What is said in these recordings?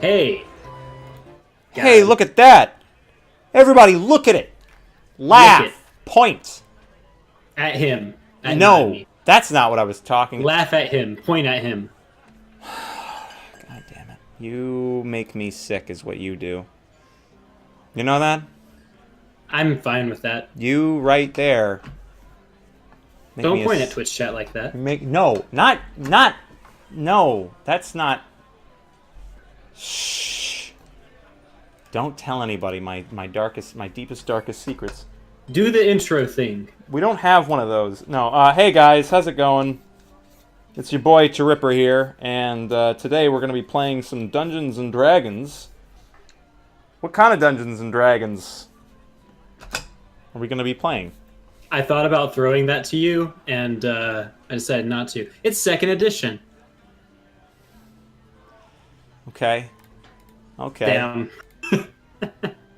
Hey. Hey, God. look at that! Everybody, look at it! Laugh! Look it. Point! At him. Not No, me. that's not what I was talking. Laugh at him. Point at him. God damn it. You make me sick is what you do. You know that? I'm fine with that. You right there. Make Don't me point at Twitch chat like that. No, no, that's not. Shh. Don't tell anybody my deepest, darkest secrets. Do the intro thing. We don't have one of those. No. Hey guys, how's it going? It's your boy Ripper here, and today we're gonna be playing some Dungeons and Dragons. What kind of Dungeons and Dragons are we gonna be playing? I thought about throwing that to you, and I decided not to. It's 2nd edition. Okay. Damn.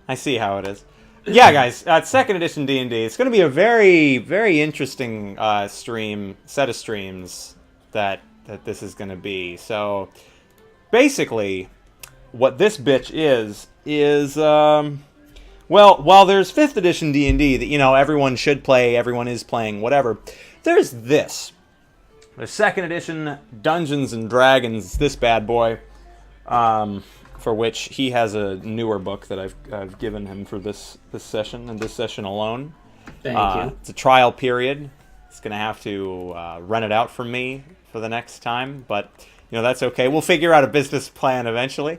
I see how it is. Yeah, guys, 2nd edition D&D. It's going to be a very, very interesting set of streams that this is going to be. So, basically, what this bitch is well, while there's 5th edition D&D that, everyone should play, everyone is playing, whatever, there's this. There's 2nd edition Dungeons and Dragons, this bad boy, for which he has a newer book that I've given him for this session, and this session alone. Thank you. It's a trial period. He's going to have to rent it out from me for the next time, but, that's okay. We'll figure out a business plan eventually.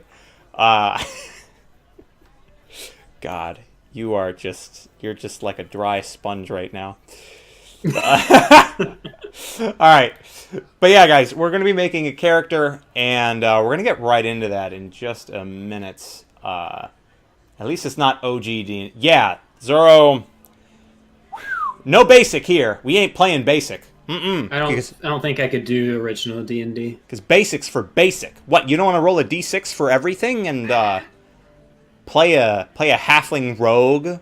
God, you're just like a dry sponge right now. Alright, but yeah, guys, we're going to be making a character, and we're going to get right into that in just a minute. At least it's not OG. Yeah, Zoro. No basic here. We ain't playing basic. I don't think I could do original D&D. Because basic's for basic. What, you don't want to roll a d6 for everything and play a halfling rogue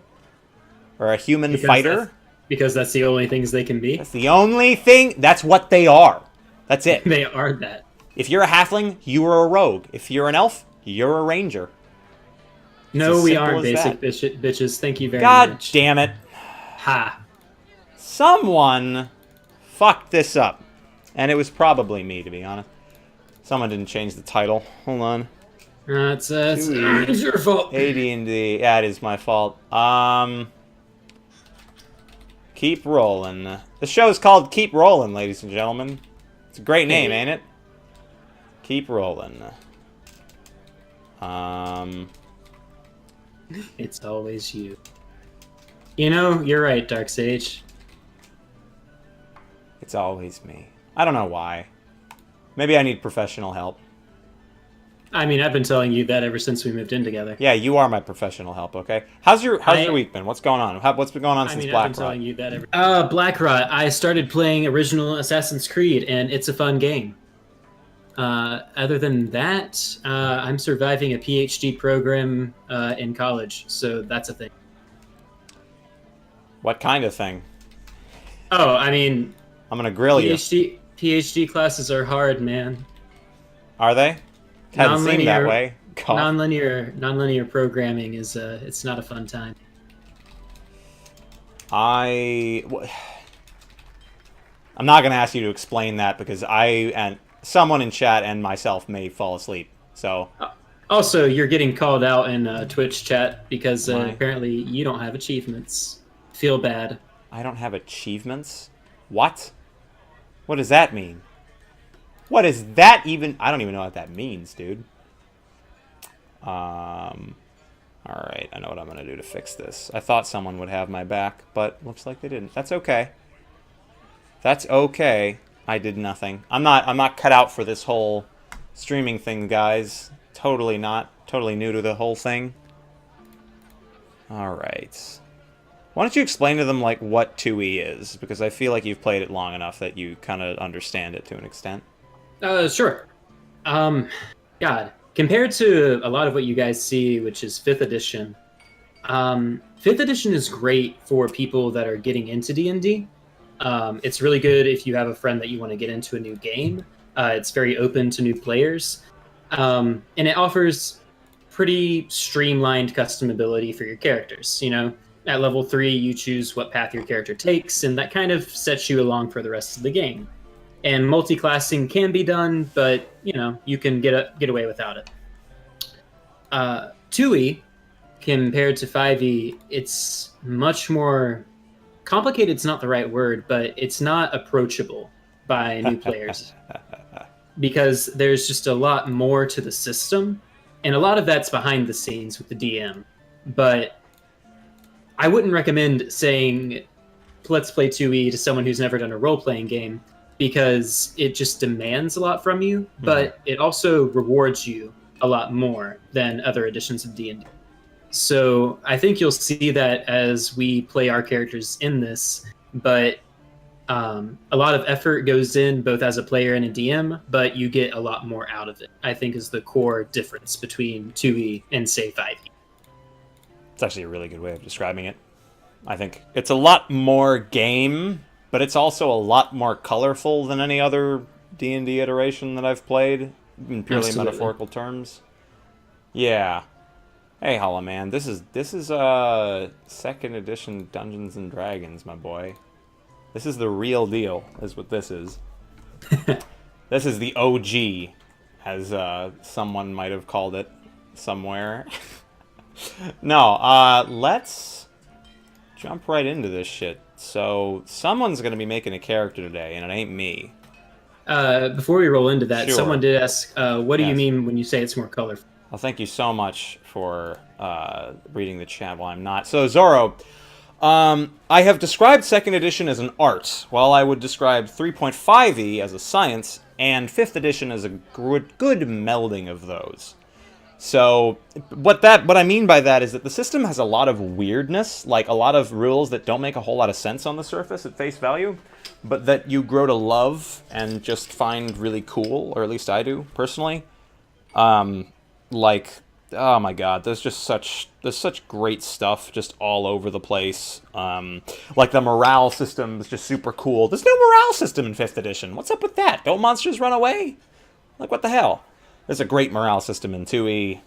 or a human fighter? Because that's the only things they can be? That's the only thing. That's what they are. That's it. They are that. If you're a halfling, you are a rogue. If you're an elf, you're a ranger. No, we aren't basic bitches. Thank you very much. God damn it. Ha. Someone fucked this up. And it was probably me, to be honest. Someone didn't change the title. Hold on. It's your fault. AD&D. Yeah, it is my fault. Keep Rollin. The show's called Keep Rollin', ladies and gentlemen. It's a great name, ain't it? Keep Rollin'. It's always you. You're right, Dark Sage. It's always me. I don't know why. Maybe I need professional help. I mean, I've been telling you that ever since we moved in together. Yeah, you are my professional help, okay? How's your week been? What's going on? What's been going on since Blackrot? I've been telling you that Blackrot, I started playing original Assassin's Creed, and it's a fun game. Other than that, I'm surviving a PhD program in college, so that's a thing. What kind of thing? Oh, I mean... I'm gonna grill you. PhD classes are hard, man. Are they? Hasn't seemed that way. Non-linear programming is it's not a fun time. I'm not gonna ask you to explain that because and someone in chat and myself may fall asleep. So. Also, you're getting called out in Twitch chat because apparently you don't have achievements. Feel bad. I don't have achievements? What? What does that mean? What is that even? I don't even know what that means, dude. Alright, I know what I'm going to do to fix this. I thought someone would have my back, but looks like they didn't. That's okay. That's okay. I did nothing. I'm not cut out for this whole streaming thing, guys. Totally not. Totally new to the whole thing. Alright. Why don't you explain to them, like, what 2E is? Because I feel like you've played it long enough that you kind of understand it to an extent. Sure. God, compared to a lot of what you guys see, which is 5th edition, 5th edition is great for people that are getting into D&D. It's really good if you have a friend that you want to get into a new game. It's very open to new players. And it offers pretty streamlined customability for your characters. At level 3, you choose what path your character takes, and that kind of sets you along for the rest of the game. And multi-classing can be done, but you can get away without it. 2e compared to 5e, it's much more complicated. It's not the right word, but it's not approachable by new players because there's just a lot more to the system, and a lot of that's behind the scenes with the DM. But I wouldn't recommend saying let's play 2e to someone who's never done a role-playing game, because it just demands a lot from you, but it also rewards you a lot more than other editions of D&D. So I think you'll see that as we play our characters in this, but a lot of effort goes in both as a player and a DM, but you get a lot more out of it, I think, is the core difference between 2e and, say, 5e. It's actually a really good way of describing it. I think it's a lot more game, but it's also a lot more colorful than any other D&D iteration that I've played, in purely Absolutely. metaphorical terms. Yeah. Hey, Hollow Man, this is 2nd edition Dungeons and Dragons, my boy. This is the real deal, is what this is. This is the OG, as someone might have called it somewhere. No, let's jump right into this shit. So, someone's going to be making a character today, and it ain't me. Before we roll into that, Sure. Someone did ask, what do you Yes. mean when you say it's more colorful? Well, thank you so much for reading the chat while I'm not. So, Zorro, I have described 2nd edition as an art, while I would describe 3.5e as a science, and 5th edition as a good melding of those. So, what I mean by that is that the system has a lot of weirdness, like a lot of rules that don't make a whole lot of sense on the surface at face value, but that you grow to love and just find really cool, or at least I do, personally. Like, oh my god, there's such great stuff just all over the place. Like the morale system is just super cool. There's no morale system in 5th edition. What's up with that? Don't monsters run away? Like, what the hell? There's a great morale system in 2e.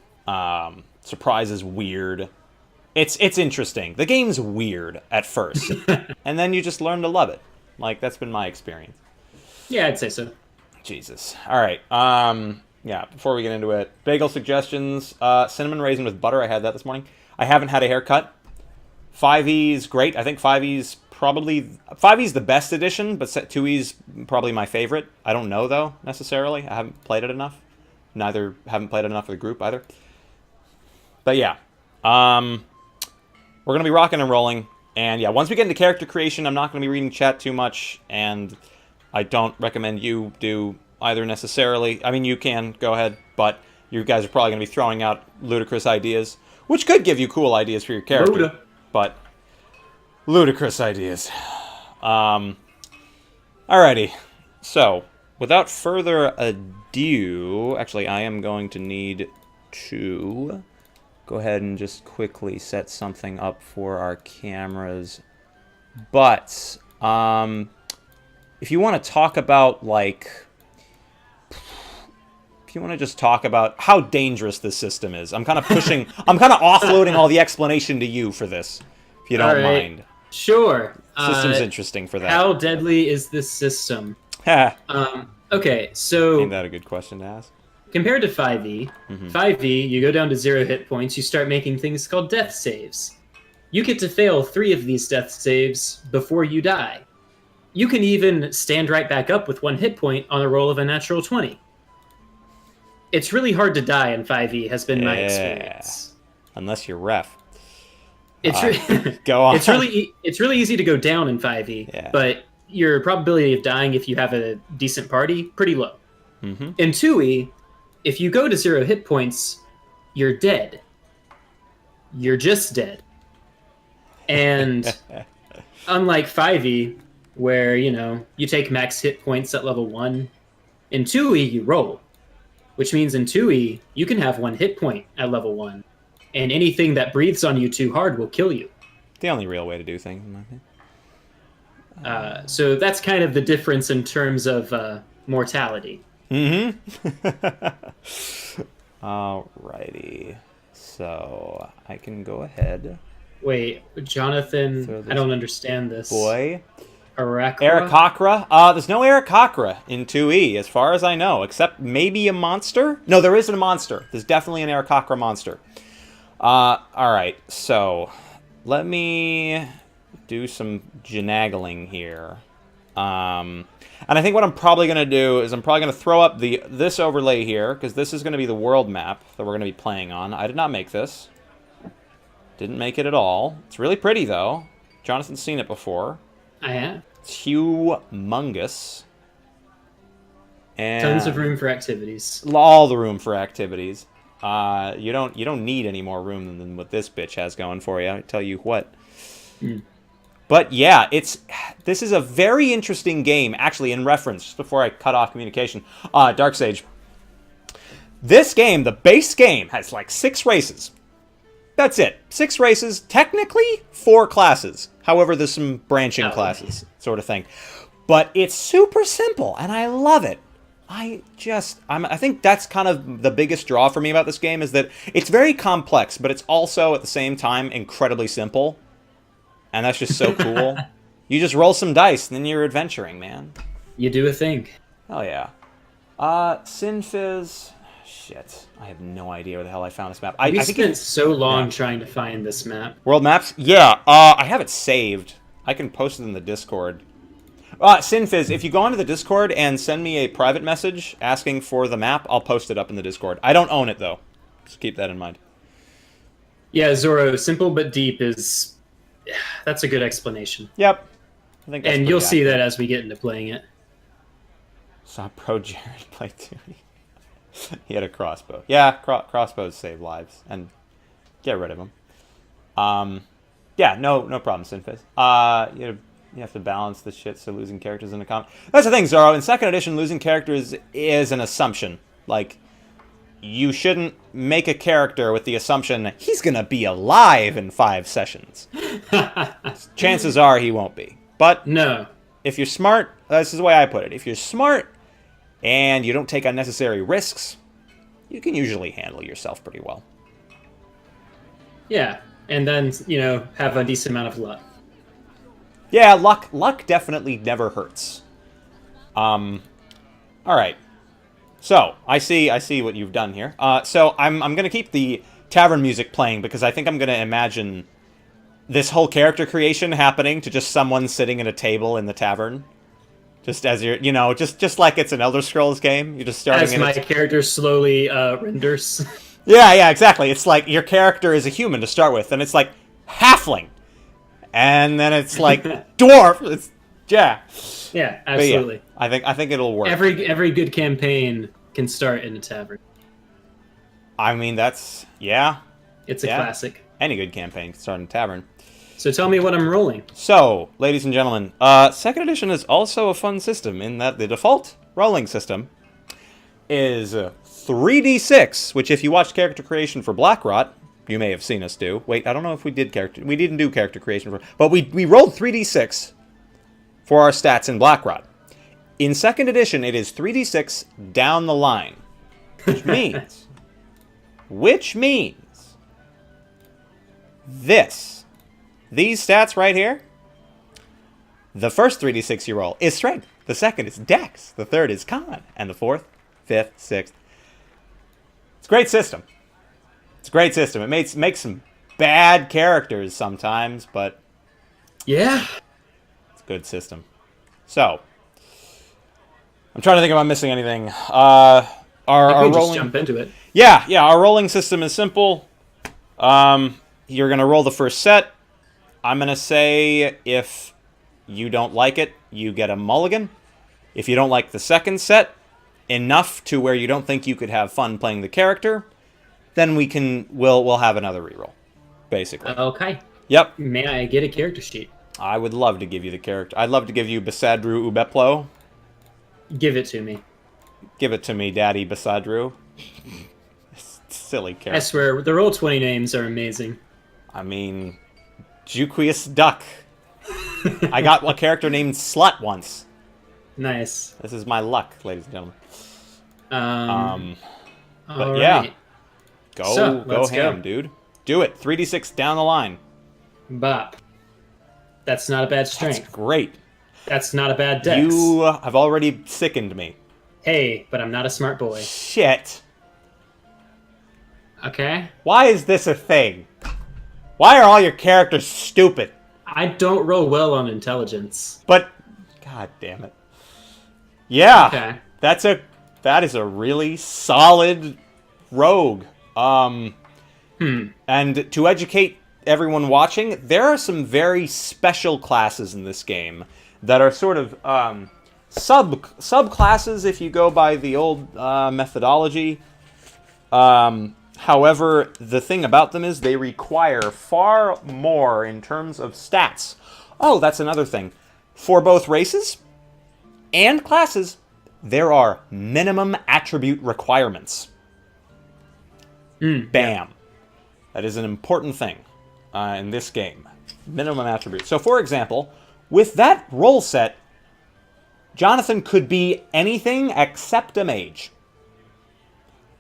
Surprise is weird. It's interesting. The game's weird at first, and then you just learn to love it. Like, that's been my experience. Yeah, I'd say so. Jesus. All right. Yeah, before we get into it, bagel suggestions. Cinnamon raisin with butter. I had that this morning. I haven't had a haircut. 5e's great. I think 5e's the best edition, but 2e's probably my favorite. I don't know, though, necessarily. I haven't played it enough. Haven't played it enough for the group, either. But yeah. We're going to be rocking and rolling. And yeah, once we get into character creation, I'm not going to be reading chat too much, and I don't recommend you do either necessarily. I mean, you can, go ahead, but you guys are probably going to be throwing out ludicrous ideas, which could give you cool ideas for your character. Luda. But ludicrous ideas. Alrighty. So, without further ado, actually, I am going to need to go ahead and just quickly set something up for our cameras. But, if you want to talk about, like, if you want to just talk about how dangerous this system is, I'm kind of offloading all the explanation to you for this, if you don't mind. Sure. System's interesting for that. How deadly is this system? Ha. Okay, so Ain't that a good question to ask? compared to 5e, 5e, you go down to 0 hit points, you start making things called death saves. You get to fail 3 of these death saves before you die. You can even stand right back up with 1 hit point on a roll of a natural 20. It's really hard to die in 5e, has been my experience. Unless you're ref. It's Go on. It's really easy to go down in 5e, but your probability of dying if you have a decent party, pretty low. In 2e, if you go to 0 hit points, you're dead. You're just dead. And unlike 5e, where, you take max hit points at level 1, in 2e, you roll. Which means in 2e, you can have 1 hit point at level 1. And anything that breathes on you too hard will kill you. The only real way to do things, in my opinion. So that's kind of the difference in terms of mortality. Alrighty. So I can go ahead. Wait, Jonathan, So I this don't understand this. boy. Arachra? Aarakocra? There's no Aarakocra in 2E, as far as I know, except maybe a monster? No, there isn't a monster. There's definitely an Aarakocra monster. Alright, so let me do some genagling here. And I think what I'm probably going to do is I'm probably going to throw up this overlay here, because this is going to be the world map that we're going to be playing on. I did not make this. Didn't make it at all. It's really pretty, though. Jonathan's seen it before. I have. It's humongous. And Tons of room for activities. all the room for activities. You don't need any more room than what this bitch has going for you. I tell you what. But yeah, this is a very interesting game. Actually, in reference, just before I cut off communication, Darksage. This game, the base game, has like 6 races. That's it. 6 races. Technically, 4 classes. However, there's some branching classes, sort of thing. But it's super simple, and I love it. I think that's kind of the biggest draw for me about this game, is that it's very complex, but it's also, at the same time, incredibly simple. And that's just so cool. You just roll some dice, and then you're adventuring, man. You do a thing. Oh, yeah. Sinfizz. Shit. I have no idea where the hell I found this map. I think spent so long trying to find this map. World maps? Yeah. I have it saved. I can post it in the Discord. Sinfizz, if you go onto the Discord and send me a private message asking for the map, I'll post it up in the Discord. I don't own it, though. Just keep that in mind. Yeah, Zoro, simple but deep is... That's a good explanation. Yep. I think that's and you'll pretty see accurate. that as we get into playing it. Saw Pro Jared play 2. He had a crossbow. Yeah, crossbows save lives. And get rid of them. Yeah, no problem, Sinfizz. You have to balance the shit, so losing characters in a comp. That's the thing, Zoro. In 2nd edition, losing characters is an assumption. Like, you shouldn't make a character with the assumption he's gonna be alive in 5 sessions. Chances are he won't be. But no. If you're smart, this is the way I put it. If you're smart and you don't take unnecessary risks, you can usually handle yourself pretty well. Yeah, and then, have a decent amount of luck. Yeah, luck definitely never hurts. All right. So I see what you've done here. So I'm gonna keep the tavern music playing because I think I'm gonna imagine this whole character creation happening to just someone sitting at a table in the tavern, just as you're, just like it's an Elder Scrolls game. You're just starting as my character slowly renders. Yeah, exactly. It's like your character is a human to start with, and it's like halfling, and then it's like dwarf. It's Yeah, absolutely. Yeah, I think it'll work. Every good campaign can start in a tavern. I mean, it's a classic. Any good campaign can start in a tavern. So tell me what I'm rolling. So, ladies and gentlemen, 2nd edition is also a fun system in that the default rolling system is 3d6, which if you watched character creation for Blackrot, you may have seen us do. Wait, I don't know if we did we didn't do character creation but we rolled 3d6 for our stats in Blackrot. In 2nd edition, it is 3d6 down the line, which means these stats right here, the first 3d6 you roll is strength, the second is dex, the third is con, and the fourth, fifth, sixth. It's a great system. It makes some bad characters sometimes, but yeah, it's a good system. So, I'm trying to think if I'm missing anything. Our rolling... just jump into it. Yeah, our rolling system is simple. You're going to roll the first set. I'm going to say if you don't like it, you get a mulligan. If you don't like the second set enough to where you don't think you could have fun playing the character, then we'll have another reroll, basically. Okay. Yep. May I get a character sheet? I would love to give you the character. I'd love to give you Basadru Ubeplo. Give it to me. Give it to me, Daddy Basadru. Silly character. I swear, the Roll20 names are amazing. I mean, Juquius Duck. I got a character named Slut once. Nice. This is my luck, ladies and gentlemen. Um, But all yeah, right. go So go let's ham, go. dude. Do it. 3d6 down the line. Bop. That's not a bad That's strength. great. That's not a bad dex. You have already sickened me. Hey, but I'm not a smart boy. Shit. Okay? Why is this a thing? Why are all your characters stupid? I don't roll well on intelligence. But god damn it. Yeah. Okay. That is a really solid rogue. And to educate everyone watching, there are some very special classes in this game that are sort of subclasses if you go by the old methodology. However, the thing about them is they require far more in terms of stats. Oh, that's another thing. For both races and classes, there are minimum attribute requirements. Bam. Yeah. That is an important thing in this game. Minimum attribute. So, for example, with that roll set, Jonathan could be anything except a mage.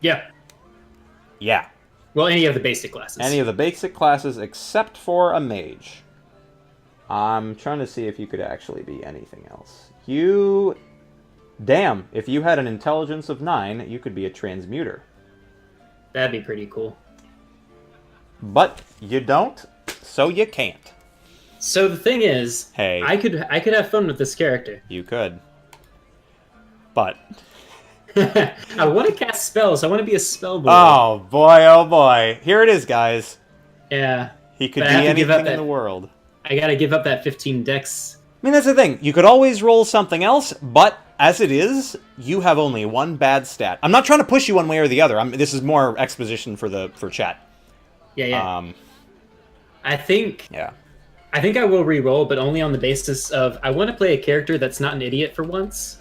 Yeah. Yeah. Well, any of the basic classes. Any of the basic classes except for a mage. I'm trying to see if you could actually be anything else. You... Damn, if you had an intelligence of 9, you could be a transmuter. That'd be pretty cool. But you don't, so you can't. So the thing is, Hey. I could have fun with this character. You could. But... I want to cast spells. I want to be a spell boy. Oh boy. Here it is, guys. Yeah. He could But be I have to give up anything in that- the world. I gotta give up that 15 dex. I mean, that's the thing. You could always roll something else, but as it is, you have only one bad stat. I'm not trying to push you one way or the other. This is more exposition for chat. Yeah. I think Yeah. I will re-roll, but only on the basis of I want to play a character that's not an idiot for once.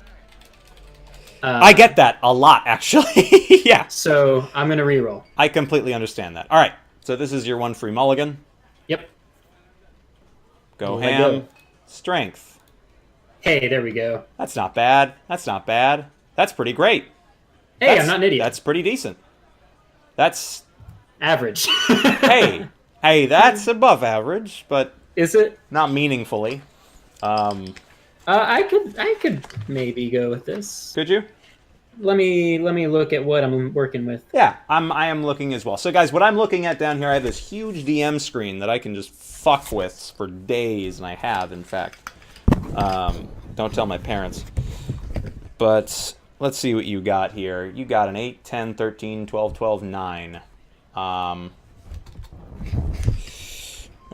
I get that a lot, actually. Yeah. So I'm gonna re-roll. I completely understand that. All right. So this is your one free mulligan. Yep. Go Let ham. go. Strength. Hey, there we go. That's not bad. That's not bad. That's pretty great. Hey, I'm not an idiot. That's pretty decent. That's... Average. Hey, that's above average, but Is it? not meaningfully. I could maybe go with this. Could you? Let me look at what I'm working with. Yeah, I am looking as well. So guys, what I'm looking at down here, I have this huge DM screen that I can just fuck with for days, and I have, in fact. Don't tell my parents. But let's see what you got here. You got an 8, 10, 13, 12, 12, 9.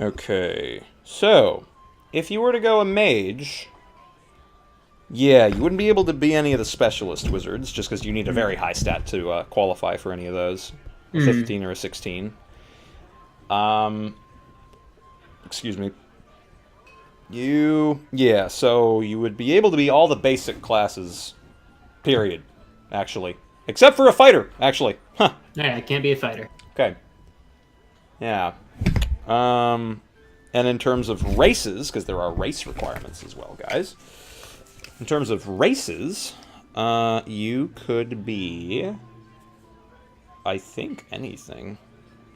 Okay. So, if you were to go a mage... Yeah, you wouldn't be able to be any of the specialist wizards, just because you need a very high stat to qualify for any of those. A 15 or a 16. Excuse me. Yeah, so you would be able to be all the basic classes, period, actually. Except for a fighter, actually. Huh. Yeah, I can't be a fighter. Okay. Yeah. And in terms of races, because there are race requirements as well, guys. In terms of races, you could be, I think, anything.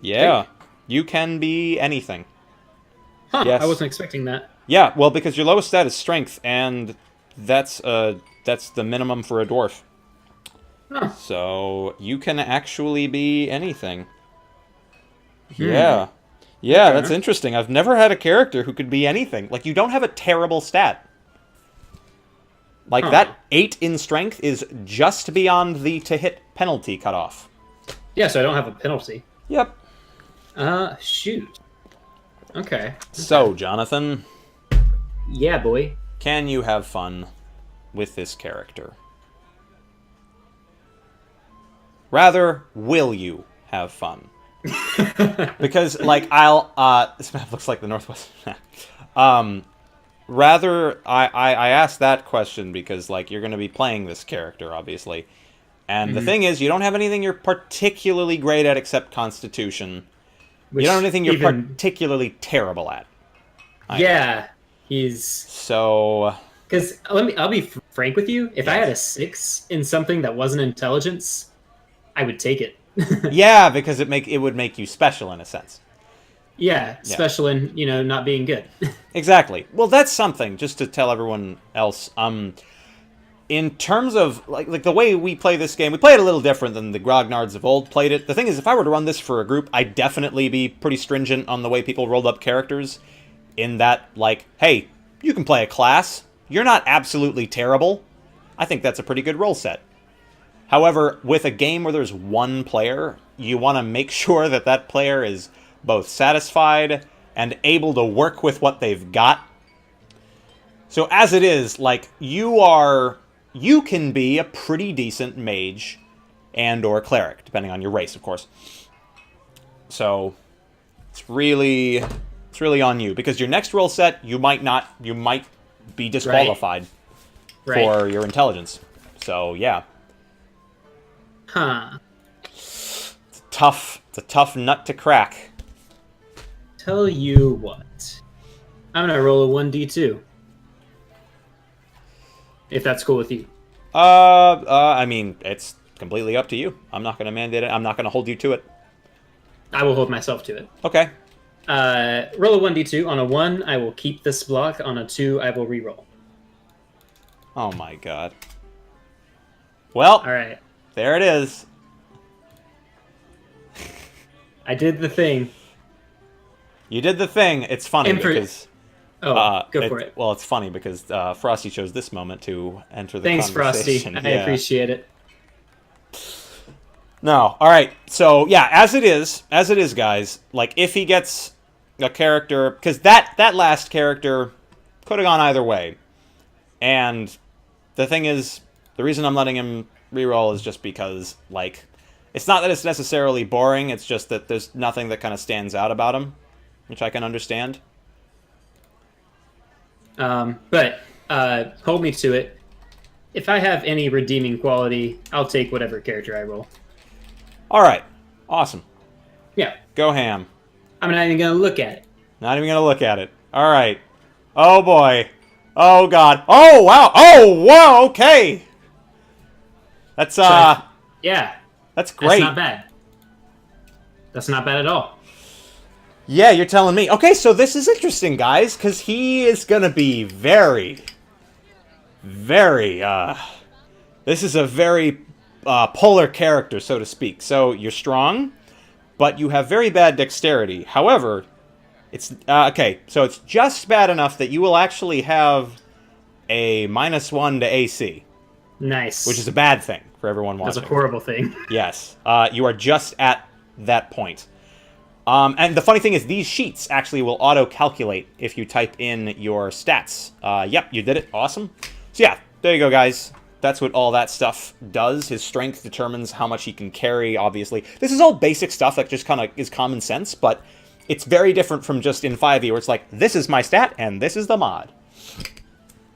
Yeah, you can be anything. Huh, Yes. I wasn't expecting that. Yeah, well, because your lowest stat is strength, and that's the minimum for a dwarf. Huh. So you can actually be anything. Yeah. Yeah, Okay. that's interesting. I've never had a character who could be anything. Like, you don't have a terrible stat. Like, that 8 in strength is just beyond the to-hit penalty cutoff. Yeah, so I don't have a penalty. Yep. Shoot. Okay. So, Jonathan, Yeah, boy. can you have fun with this character? Rather, will you have fun? Because, like, this map looks like the Northwest. Rather, I asked that question because, like, you're going to be playing this character, obviously. And the thing is, you don't have anything you're particularly great at except Constitution. You don't have anything you're particularly terrible at. Yeah, he's... So, Because I'll be frank with you. If I Yes. had a 6 in something that wasn't intelligence, I would take it. Yeah, because it would make you special in a sense. Yeah, Yeah. special in not being good. Exactly. Well, that's something. Just to tell everyone else. In terms of like the way we play this game, we play it a little different than the grognards of old played it. The thing is, if I were to run this for a group, I'd definitely be pretty stringent on the way people rolled up characters. In that, like, hey, you can play a class. You're not absolutely terrible. I think that's a pretty good roll set. However, with a game where there's one player, you want to make sure that that player is both satisfied and able to work with what they've got. So as it is, like, you can be a pretty decent mage and or cleric, depending on your race, of course. So it's really on you, because your next roll set, you might be disqualified Right. for your intelligence. So yeah. Huh. It's a tough nut to crack. Tell you what. I'm going to roll a 1d2. If that's cool with you. I mean, it's completely up to you. I'm not going to mandate it. I'm not going to hold you to it. I will hold myself to it. Okay. Roll a 1d2. On a 1, I will keep this block. On a 2, I will reroll. Oh my god. Well, All right. there it is. I did the thing. You did the thing. It's funny because... Oh, go for it. Well, it's funny because Frosty chose this moment to enter the Thanks, Frosty. conversation. I appreciate it. No, all right. So yeah, as it is, guys. Like if he gets a character, because that last character could have gone either way. And the thing is, the reason I'm letting him reroll is just because, like, it's not that it's necessarily boring. It's just that there's nothing that kind of stands out about him, which I can understand. But hold me to it. If I have any redeeming quality, I'll take whatever character I roll. All right. Awesome. Yeah. Go ham. I'm not even going to look at it. Not even going to look at it. All right. Oh, boy. Oh, God. Oh, wow. Oh, whoa. Okay. That's, yeah. That's great. That's not bad. That's not bad at all. Yeah, you're telling me. Okay, so this is interesting, guys, because he is going to be very, this is a very polar character, so to speak. So you're strong, but you have very bad dexterity. However, it's, okay, so it's just bad enough that you will actually have a -1 to AC. Nice. Which is a bad thing for everyone watching. That's a horrible thing. Yes. You are just at that point. And the funny thing is, these sheets actually will auto-calculate if you type in your stats. Yep, you did it. Awesome. So yeah, there you go, guys. That's what all that stuff does. His strength determines how much he can carry, obviously. This is all basic stuff that just kind of is common sense, but it's very different from just in 5e, where it's like, this is my stat, and this is the mod.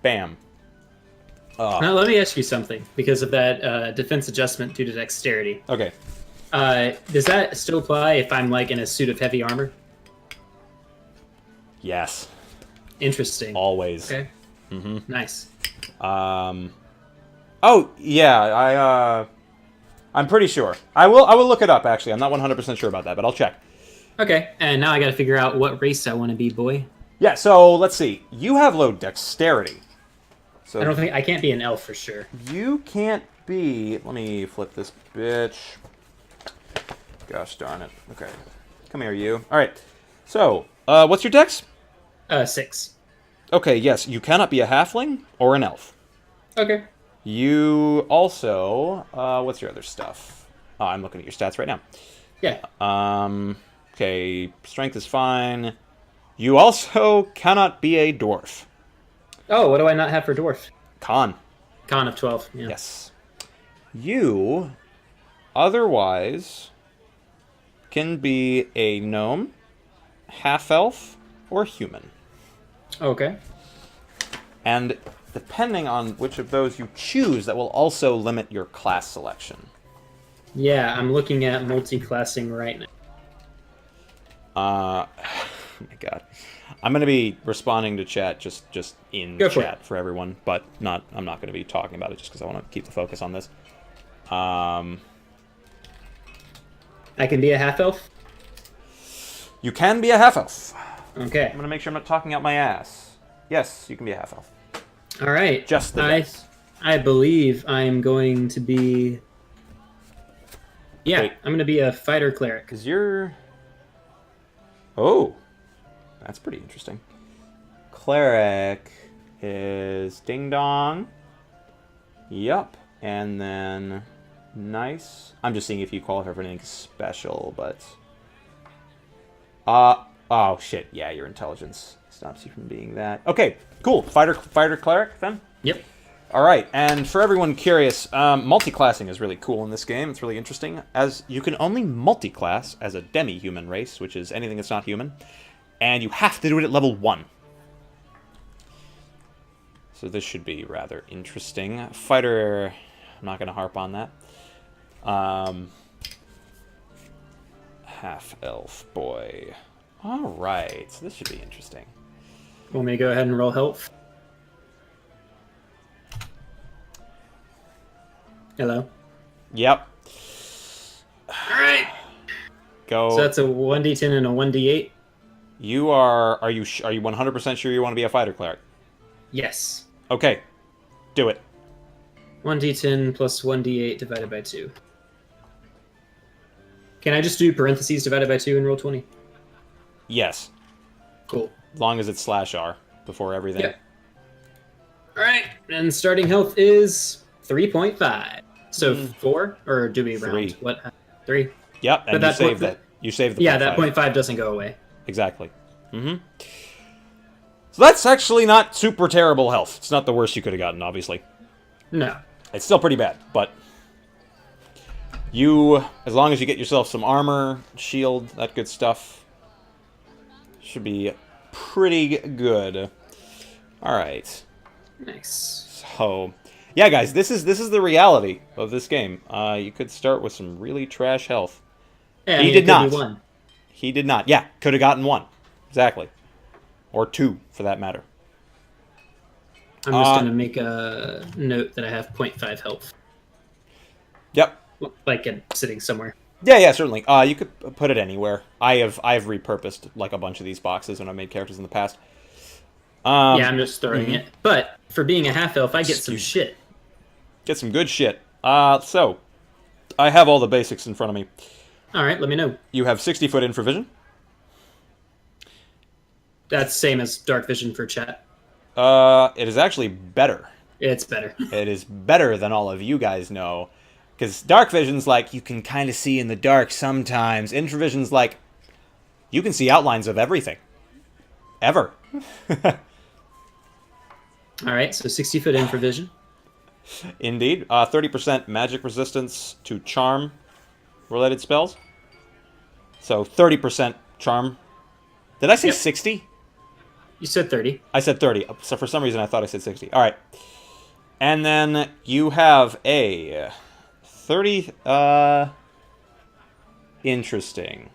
Bam. Now, let me ask you something, because of that defense adjustment due to dexterity. Okay. Does that still apply if I'm, like, in a suit of heavy armor? Yes. Interesting. Always. Okay. Mm-hmm. Nice. Oh, yeah, I'm pretty sure. I will look it up, actually. I'm not 100% sure about that, but I'll check. Okay, and now I gotta figure out what race I want to be, boy. Yeah, so, let's see. You have low dexterity. So I can't be an elf for sure. You can't be... Let me flip this bitch. Gosh darn it. Okay. Come here, you. Alright. So, what's your dex? 6. Okay, yes. You cannot be a halfling or an elf. Okay. You also... what's your other stuff? Oh, I'm looking at your stats right now. Yeah. Okay. Strength is fine. You also cannot be a dwarf. Oh, what do I not have for dwarf? Con. Con of 12. Yeah. Yes. You, otherwise, can be a gnome, half-elf, or human. Okay. And depending on which of those you choose, that will also limit your class selection. Yeah, I'm looking at multi-classing right now. Oh my god. I'm going to be responding to chat just in Go for chat for everyone, but I'm not going to be talking about it just because I want to keep the focus on this. I can be a half elf. You can be a half elf. Okay. I'm going to make sure I'm not talking out my ass. Yes, you can be a half elf. All right. Just the best. I believe I'm going to be. Yeah, Wait. I'm going to be a fighter cleric. Because you're... Oh. That's pretty interesting. Cleric is Ding Dong. Yup. And then... Nice. I'm just seeing if you qualify for anything special, but... Oh, shit. Yeah, your intelligence stops you from being that. Okay, cool. Fighter cleric, then? Yep. All right, and for everyone curious, multi-classing is really cool in this game. It's really interesting, as you can only multi-class as a demi-human race, which is anything that's not human, and you have to do it at level 1. So this should be rather interesting. Fighter, I'm not going to harp on that. Half-elf boy. All right, so this should be interesting. Want me to go ahead and roll health? Hello. Yep. All right. Go. So that's a 1d10 and a 1d8? You are you 100% sure you want to be a fighter cleric? Yes. Okay. Do it. 1d10 plus 1d8 divided by 2. Can I just do parentheses divided by 2 and roll 20? Yes. Cool. As long as it's /r before everything. Yep. All right. And starting health is 3.5. So 4? Or do we round? 3. What? 3? Yep, and But you save that. You save the Yeah, 0.5. that 0.5 doesn't go away. Exactly. So that's actually not super terrible health. It's not the worst you could have gotten, obviously. No. It's still pretty bad, but you, as long as you get yourself some armor, shield, that good stuff, should be pretty good. All right. Nice. So, yeah, guys, this is the reality of this game. You could start with some really trash health. Yeah, He did not. 1. He did not. Yeah, could have gotten 1. Exactly. Or 2, for that matter. I'm just going to make a note that I have 0.5 health. Yep. Like sitting somewhere. Yeah, certainly. You could put it anywhere. I have repurposed like a bunch of these boxes when I made characters in the past. Yeah, I'm just throwing it. But for being a half elf, I get some shit. Get some good shit. So I have all the basics in front of me. All right, let me know. You have 60-foot infravision. That's same as dark vision for chat. It is actually better. It's better. It is better than all of you guys know. Because dark vision's like, you can kind of see in the dark sometimes. Infravision's like, you can see outlines of everything. Ever. All right, so 60-foot infravision. Indeed. 30% magic resistance to charm-related spells. So 30% charm. Did I say 60? You said 30. I said 30. So for some reason I thought I said 60. All right. And then you have a 30... Interesting.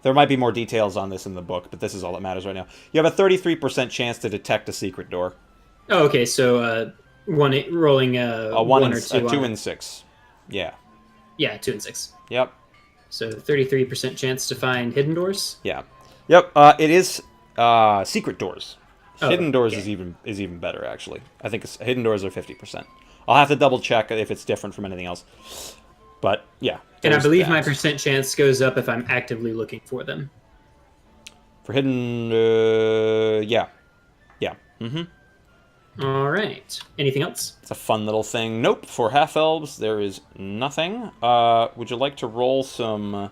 There might be more details on this in the book, but this is all that matters right now. You have a 33% chance to detect a secret door. Oh, okay, so rolling a 1 or 2 a 2 and 6. Yeah. Yeah, 2 and 6. Yep. So 33% chance to find hidden doors. Yeah. Yep. It is secret doors. Hidden doors is even better, actually. I think hidden doors are 50%. I'll have to double check if it's different from anything else. But yeah. And I believe my percent chance goes up if I'm actively looking for them. For hidden, yeah. Yeah. All right. Anything else? It's a fun little thing. Nope. For half-elves, there is nothing. Would you like to roll some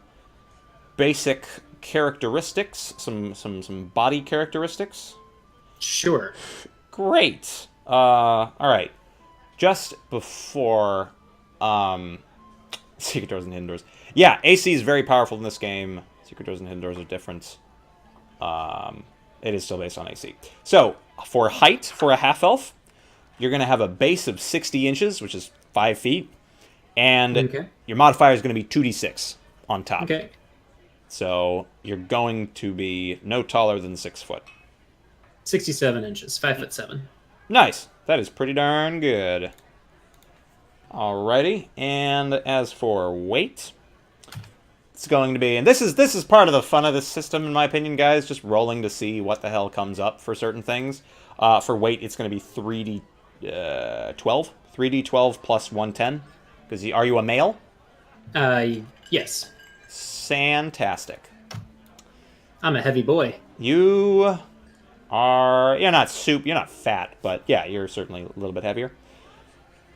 basic characteristics? Some body characteristics? Sure. Great. All right. Just before... Secret doors and hidden doors. Yeah, AC is very powerful in this game. Secret doors and hidden doors are different. It is still based on AC. So, for height, for a half-elf, you're going to have a base of 60 inches, which is 5 feet. And your modifier is going to be 2d6 on top. Okay. So you're going to be no taller than 6 foot. 67 inches, 5'7". Nice. That is pretty darn good. Alrighty. And as for weight, it's going to be, and this is part of the fun of this system, in my opinion, guys. Just rolling to see what the hell comes up for certain things. For weight, it's going to be 3d12. 3d12 plus 110. Because are you a male? Yes. Fantastic. I'm a heavy boy. You're not you're not fat, but yeah, you're certainly a little bit heavier.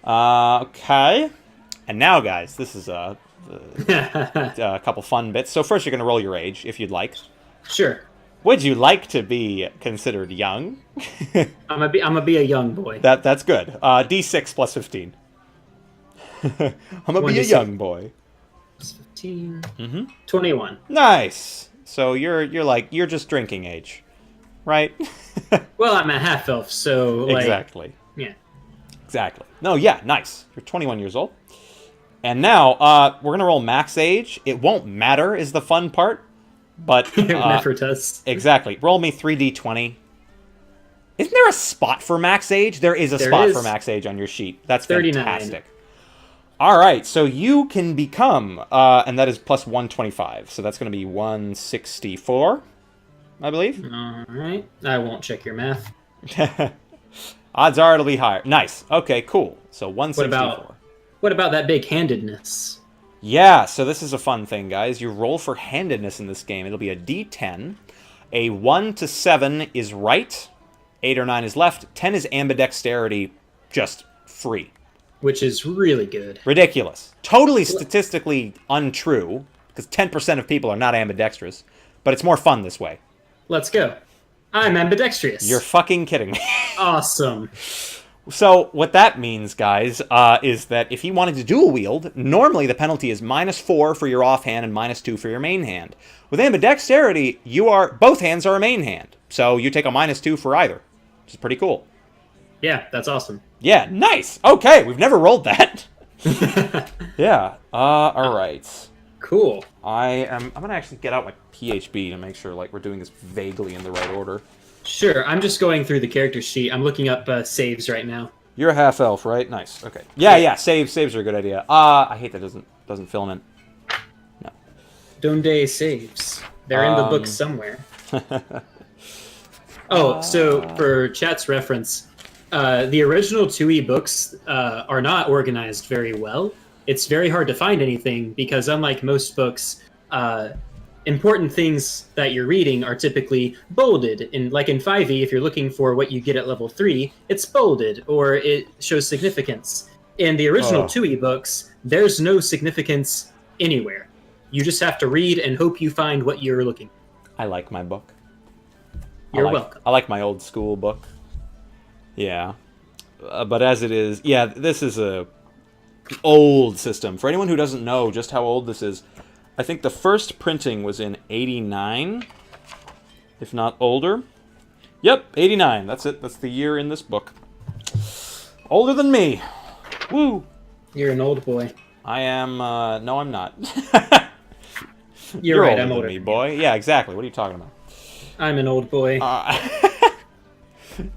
Okay. And now, guys, this is a couple fun bits. So first, you're going to roll your age, if you'd like. Sure. Would you like to be considered young? I'm gonna be a young boy. That's good. D6 plus 15. I'm gonna be a young boy. Plus 15. Mm-hmm. 21. Nice. So you're just drinking age, right? Well, I'm a half elf, so exactly. Yeah. Exactly. No, yeah, nice. You're 21 years old. And now we're gonna roll max age. It won't matter is the fun part, but it never does. Exactly. Roll me 3d20. Isn't there a spot for max age? There is a spot for max age on your sheet. That's 39. Fantastic. All right, so you can become, and that is plus 125, so that's going to be 164, I believe. All right. I won't check your math. Odds are it'll be higher. Nice. Okay, cool. So 164. What about that big handedness? Yeah, so this is a fun thing, guys. You roll for handedness in this game. It'll be a d10. A 1 to 7 is right. 8 or 9 is left. 10 is ambidexterity, just free. Which is really good. Ridiculous. Totally statistically untrue, because 10% of people are not ambidextrous, but it's more fun this way. Let's go. I'm ambidextrous. You're fucking kidding me. Awesome. So what that means, guys, is that if you wanted to dual wield, normally the penalty is -4 for your offhand and -2 for your main hand. With ambidexterity, both hands are a main hand, so you take a -2 for either, which is pretty cool. Yeah, that's awesome. Yeah, nice. Okay, we've never rolled that. Yeah. All right. Cool. I'm gonna actually get out my PHB to make sure we're doing this vaguely in the right order. Sure. I'm just going through the character sheet. I'm looking up saves right now. You're a half elf, right? Nice. Okay. Yeah. Saves are a good idea. I hate that doesn't fill them in. No. Donde saves. They're in the book somewhere. Oh, so for chat's reference. The original 2E books are not organized very well. It's very hard to find anything because, unlike most books, important things that you're reading are typically bolded. In 5e, if you're looking for what you get at level 3, it's bolded or it shows significance. In the original 2E books, there's no significance anywhere. You just have to read and hope you find what you're looking for. I like my book. You're welcome. I like my old school book. Yeah. But as it is, yeah, this is a old system. For anyone who doesn't know just how old this is, I think the first printing was in 89, if not older. Yep, 89. That's it. That's the year in this book. Older than me. Woo. You're an old boy. I am, no, I'm not. You're right, older I'm older than me, boy. Yeah, exactly. What are you talking about? I'm an old boy.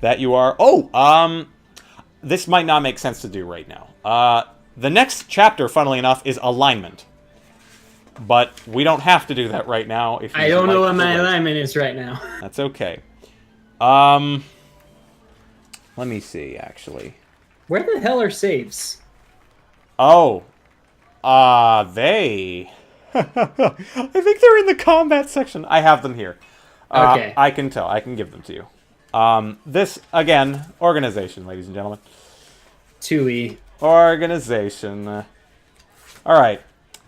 That you are. This might not make sense to do right now. The next chapter, funnily enough, is alignment. But we don't have to do that right now. If I don't know what my alignment is right now. That's okay. Let me see, actually. Where the hell are saves? Oh. They... I think they're in the combat section. I have them here. Okay. I can tell. I can give them to you. This, again, organization, ladies and gentlemen. 2E. Organization. All right.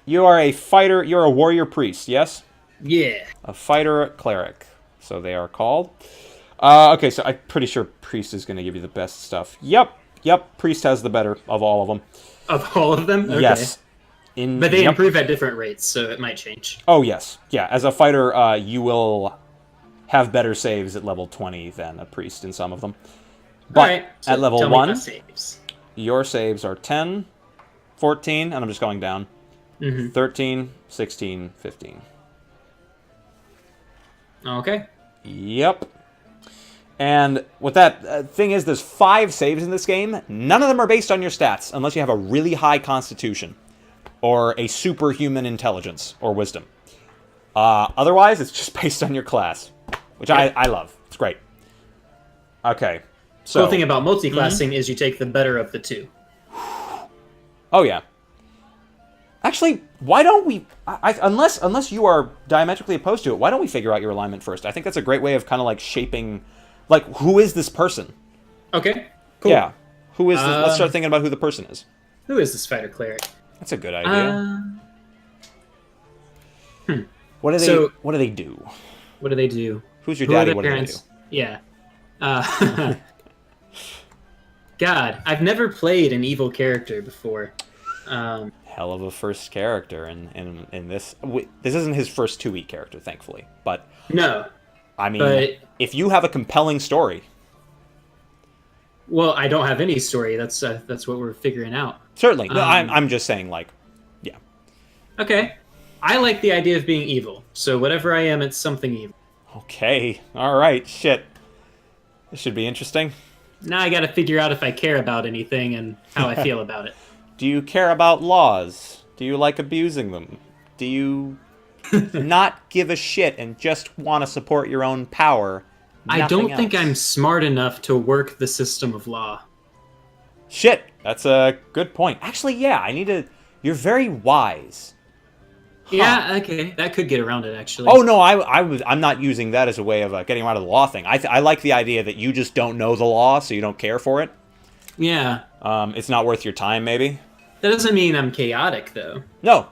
You are a fighter. You're a warrior priest, yes? Yeah. A fighter cleric. So they are called. Okay, so I'm pretty sure priest is going to give you the best stuff. Yep. Priest has the better of all of them. Of all of them? Okay. Yes. But they improve at different rates, so it might change. Oh, yes. Yeah, as a fighter, you will have better saves at level 20 than a priest in some of them. But all right, so at level tell 1, me the saves. Your saves are 10, 14, and I'm just going down. 13, 16, 15. Okay. Yep. And what that thing is, there's 5 saves in this game. None of them are based on your stats, unless you have a really high constitution or a superhuman intelligence or wisdom. Otherwise, it's just based on your class, which I love. It's great. Okay. So, Cool thing about multi-classing is you take the better of the two. oh yeah. Actually, why don't we? Unless you are diametrically opposed to it, why don't we figure out your alignment first? I think that's a great way of kind of like shaping, like, who is this person? Okay. Cool. Yeah. Who is this? Let's start thinking about who the person is. Who is this fighter cleric? That's a good idea. What do they do? What do they do? Who's your Who daddy? are What their do they do? parents? Yeah. God, I've never played an evil character before. Hell of a first character in this. This isn't his first 2E character, thankfully. But No. I mean, But, if you have a compelling story, well, I don't have any story. That's what we're figuring out. certainly. No, I'm just saying, like, yeah. Okay. I like the idea of being evil. So whatever I am, it's something evil. Okay. All right. Shit. This should be interesting. Now I got to figure out if I care about anything and how I feel about it. Do you care about laws? Do you like abusing them? Do you not give a shit and just want to support your own power? I don't think else? I'm smart enough to work the system of law. Shit, that's a good point. Actually, yeah, I need to. You're very wise. Huh. Yeah, okay, that could get around it actually. Oh no, I'm not using that as a way of getting around of the law thing. I like the idea that you just don't know the law, so you don't care for it. Yeah. It's not worth your time, maybe. That doesn't mean I'm chaotic, though. No.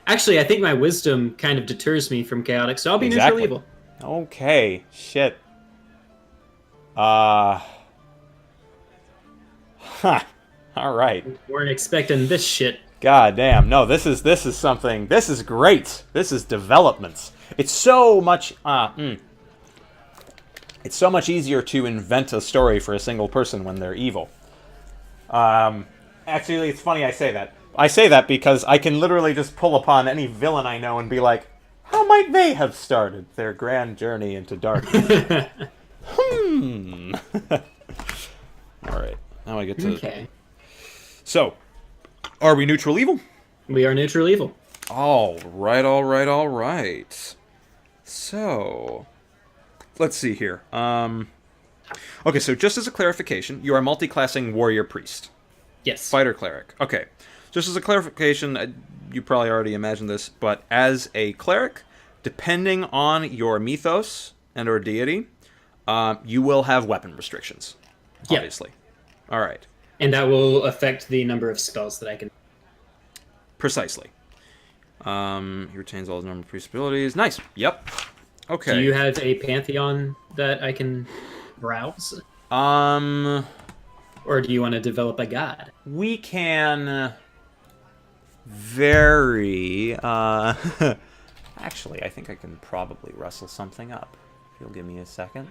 Actually, I think my wisdom kind of deters me from chaotic, so I'll be neutral evil. Okay. Shit. Huh. All right. Weren't expecting this shit. God damn. No, this is something. This is great. This is developments. It's so much it's so much easier to invent a story for a single person when they're evil. Actually, it's funny I say that. I say that because I can literally just pull upon any villain I know and be like, how might they have started their grand journey into darkness? All right. Now I get to... Okay. So, are we neutral evil? We are neutral evil. All right, all right, all right. So, let's see here. Okay, so just as a clarification, you are multi-classing warrior priest. Yes. Fighter cleric. Okay. Just as a clarification, you probably already imagined this, but as a cleric, depending on your mythos and or deity, you will have weapon restrictions. Obviously. All right. And that will affect the number of spells that I can... Precisely. He retains all his normal priest abilities. Nice. Yep. Okay. Do you have a pantheon that I can browse? Or do you want to develop a god? We can vary. Actually, I think I can probably rustle something up. If you'll give me a second.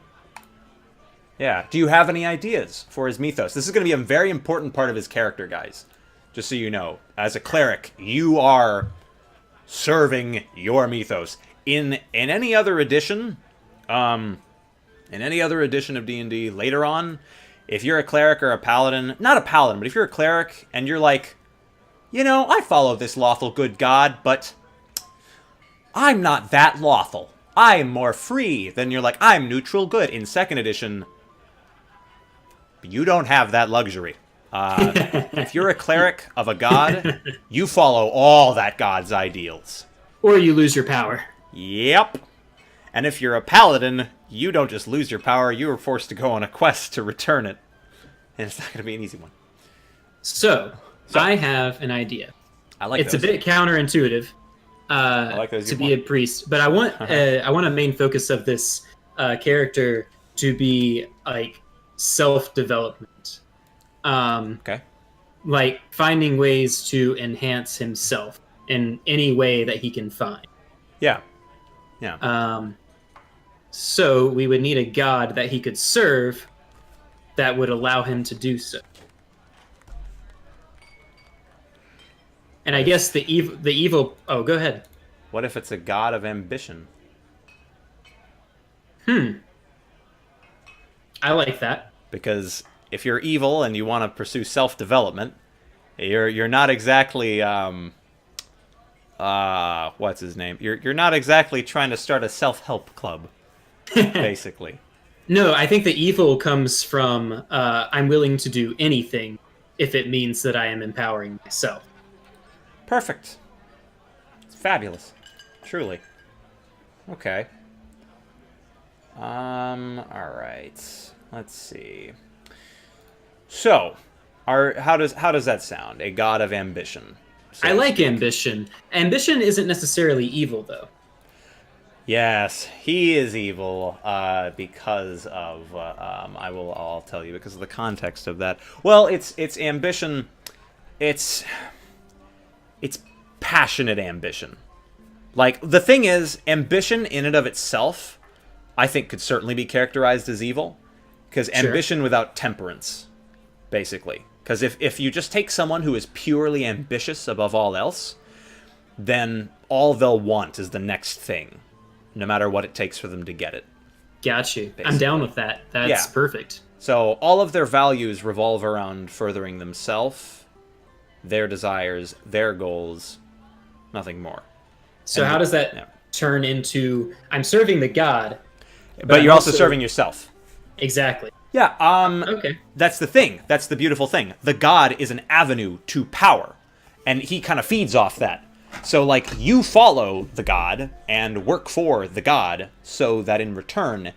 Yeah. Do you have any ideas for his mythos? This is going to be a very important part of his character, guys. Just so you know. As a cleric, you are serving your mythos. In any other edition, of D&D later on, if you're a cleric or a paladin, not a paladin, but if you're a cleric and you're like, you know, I follow this lawful good god, but I'm not that lawful. I'm more free. Then you're like, I'm neutral good. In 2nd edition, you don't have that luxury. If you're a cleric of a god, you follow all that god's ideals. Or you lose your power. Yep. And if you're a paladin, you don't just lose your power, you are forced to go on a quest to return it. And it's not going to be an easy one. So, I have an idea. I like it's those. a bit counterintuitive I like those to be a priest, but I want a main focus of this character to be like self-development. Okay. Like finding ways to enhance himself in any way that he can find. Yeah. Yeah. So we would need a god that he could serve that would allow him to do so. And I guess the evil... Oh, go ahead. What if it's a god of ambition? Hmm. I like that. Because if you're evil and you want to pursue self-development, you're not exactly what's his name? You're not exactly trying to start a self-help club, basically. No, I think the evil comes from I'm willing to do anything if it means that I am empowering myself. Perfect. It's fabulous. Truly. Okay. All right. Let's see. So, how does that sound? A god of ambition. So I to like speak. ambition. Ambition isn't necessarily evil, though. Yes, he is evil because of. I'll tell you because of the context of that. Well, it's ambition. It's passionate ambition. Like the thing is, ambition in and of itself, I think could certainly be characterized as evil, because Sure. ambition without temperance, basically. Because if you just take someone who is purely ambitious above all else, then all they'll want is the next thing, no matter what it takes for them to get it. Got you. I'm Basically. down with that. That's Yeah. perfect. So all of their values revolve around furthering themselves, their desires, their goals, nothing more. So And how does that yeah. turn into I'm serving the god, But I'm you're also serving yourself. Exactly. Yeah, Okay. that's the thing. That's the beautiful thing. The god is an avenue to power, and he kind of feeds off that. So, like, you follow the god and work for the god so that in return,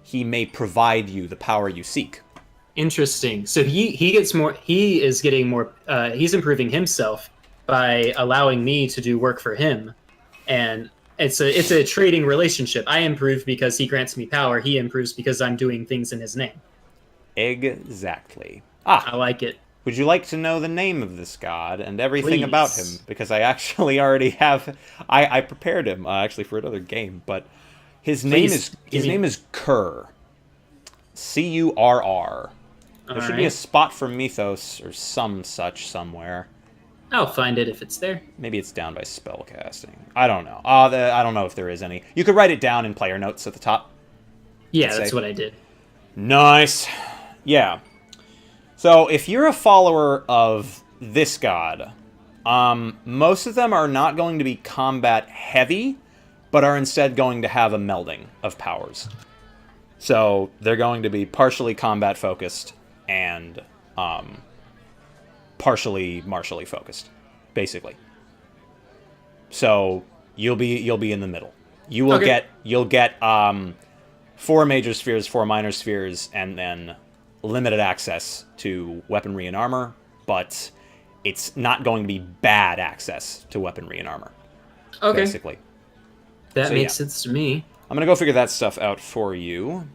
he may provide you the power you seek. Interesting. So he gets more. He is getting more. He's improving himself by allowing me to do work for him, and it's a trading relationship. I improve because he grants me power. He improves because I'm doing things in his name. Exactly. I like it. Would you like to know the name of this god and everything about him? Please. Because I actually already have. I prepared him actually for another game, but his name Please, is give me- Kurr. Curr. There All should be a right. spot for Mythos or some such somewhere. I'll find it if it's there. Maybe it's down by spellcasting. I don't know. I don't know if there is any. You could write it down in player notes at the top. Yeah, Let's that's say. what I did. Nice. Yeah. So if you're a follower of this god, most of them are not going to be combat heavy, but are instead going to have a melding of powers. So they're going to be partially combat focused and partially martially focused, basically. So you'll be in the middle. Okay. You'll get 4 major spheres, 4 minor spheres, and then limited access to weaponry and armor, but it's not going to be bad access to weaponry and armor. Okay. Basically. That So, makes yeah. sense to me. I'm gonna go figure that stuff out for you.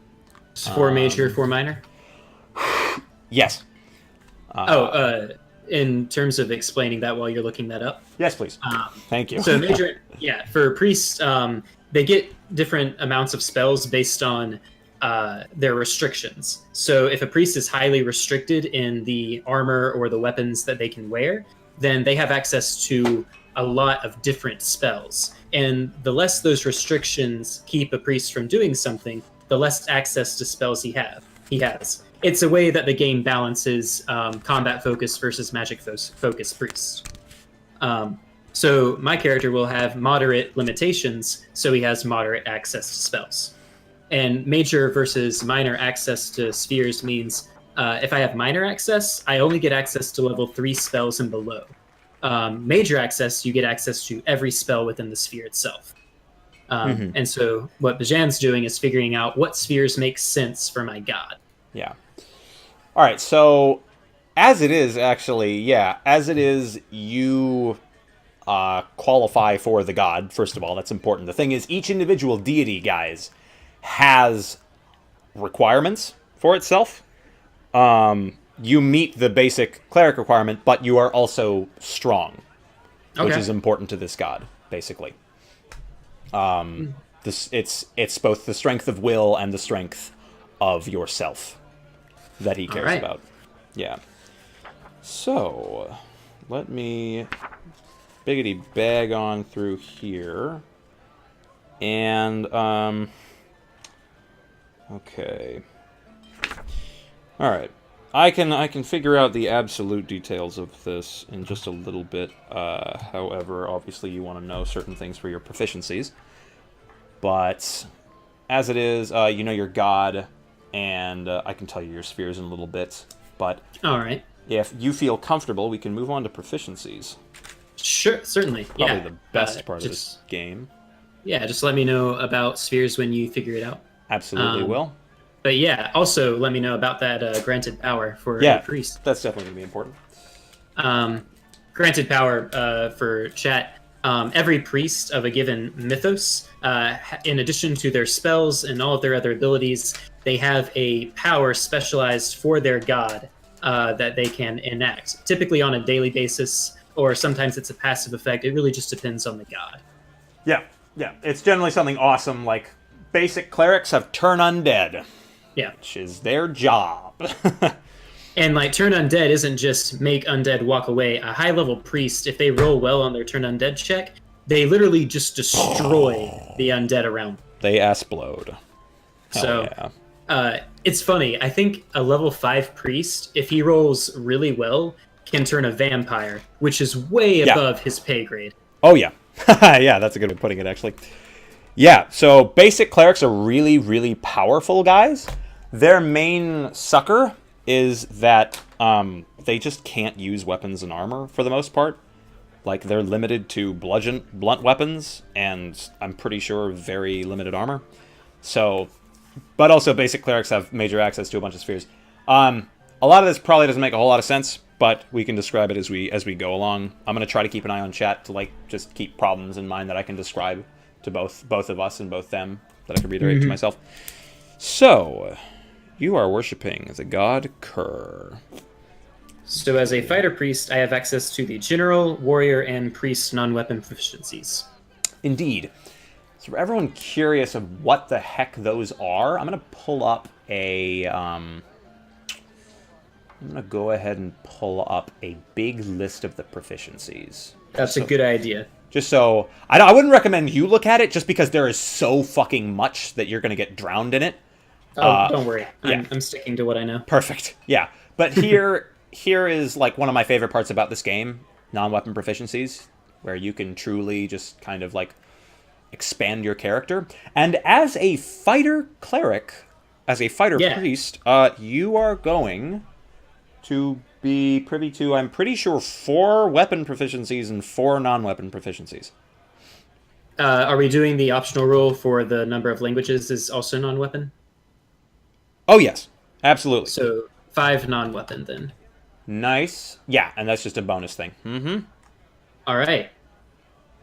It's 4 major, 4 minor. Yes. In terms of explaining that while you're looking that up. Yes, please. Thank you. So major, yeah, for priests, they get different amounts of spells based on their restrictions. So if a priest is highly restricted in the armor or the weapons that they can wear, then they have access to a lot of different spells. And the less those restrictions keep a priest from doing something, the less access to spells he has. It's a way that the game balances combat focus versus magic focus priests. So my character will have moderate limitations, so he has moderate access to spells. And major versus minor access to spheres means if I have minor access, I only get access to level 3 spells and below. Major access, you get access to every spell within the sphere itself. And so what Bajan's doing is figuring out what spheres make sense for my god. Yeah. All right. So, as it is, you qualify for the god. First of all, that's important. The thing is, each individual deity, guys, has requirements for itself. You meet the basic cleric requirement, but you are also strong, which is important to this god, basically. It's both the strength of will and the strength of yourself that he cares about. Yeah. So, let me biggity bag on through here. And, Okay. All right. I can figure out the absolute details of this in just a little bit. However, obviously you want to know certain things for your proficiencies. But as it is, you know your god, and I can tell you your spheres in a little bit. But All right. if you feel comfortable, we can move on to proficiencies. Sure, certainly. Probably Yeah. the best part of Just this game. yeah, just let me know about spheres when you figure it out. Absolutely Um, will. but yeah, also let me know about that granted power for a Yeah, priest. that's definitely going to be important. Um, granted power for chat. Every priest of a given mythos, in addition to their spells and all of their other abilities, they have a power specialized for their god that they can enact, typically on a daily basis, or sometimes it's a passive effect. It really just depends on the god. Yeah, yeah. It's generally something awesome, like basic clerics have turn undead, Yeah. which is their job. And like turn undead isn't just make undead walk away. A high level priest, if they roll well on their turn undead check, they literally just destroy the undead around them. They explode. So Yeah. it's funny. I think a level 5 priest, if he rolls really well, can turn a vampire, which is way Yeah. above his pay grade. Oh, yeah. Yeah, that's a good way of putting it, actually. Yeah, so basic clerics are really, really powerful guys. Their main sucker is that they just can't use weapons and armor for the most part. Like, they're limited to blunt weapons, and I'm pretty sure very limited armor. So, but also basic clerics have major access to a bunch of spheres. A lot of this probably doesn't make a whole lot of sense, but we can describe it as we go along. I'm going to try to keep an eye on chat to, like, just keep problems in mind that I can describe to both of us and both them, that I can reiterate to myself. So, you are worshipping the god Kerr. So as a fighter priest, I have access to the general, warrior, and priest non-weapon proficiencies. Indeed. So for everyone curious of what the heck those are, I'm going to pull up a... I'm going to go ahead and pull up a big list of the proficiencies. That's a good idea. Just so... I wouldn't recommend you look at it, just because there is so fucking much that you're going to get drowned in it. Oh, don't worry. yeah. I'm sticking to what I know. Perfect. Yeah. But here is, like, one of my favorite parts about this game, non-weapon proficiencies, where you can truly just kind of, like, expand your character. And as a fighter cleric, as a fighter priest, you are going to be privy to, I'm pretty sure, 4 weapon proficiencies and 4 non-weapon proficiencies. Are we doing the optional rule for the number of languages is also non-weapon? Oh, yes. Absolutely. So 5 non-weapon then. Nice. Yeah, and that's just a bonus thing. Mm-hmm. All right.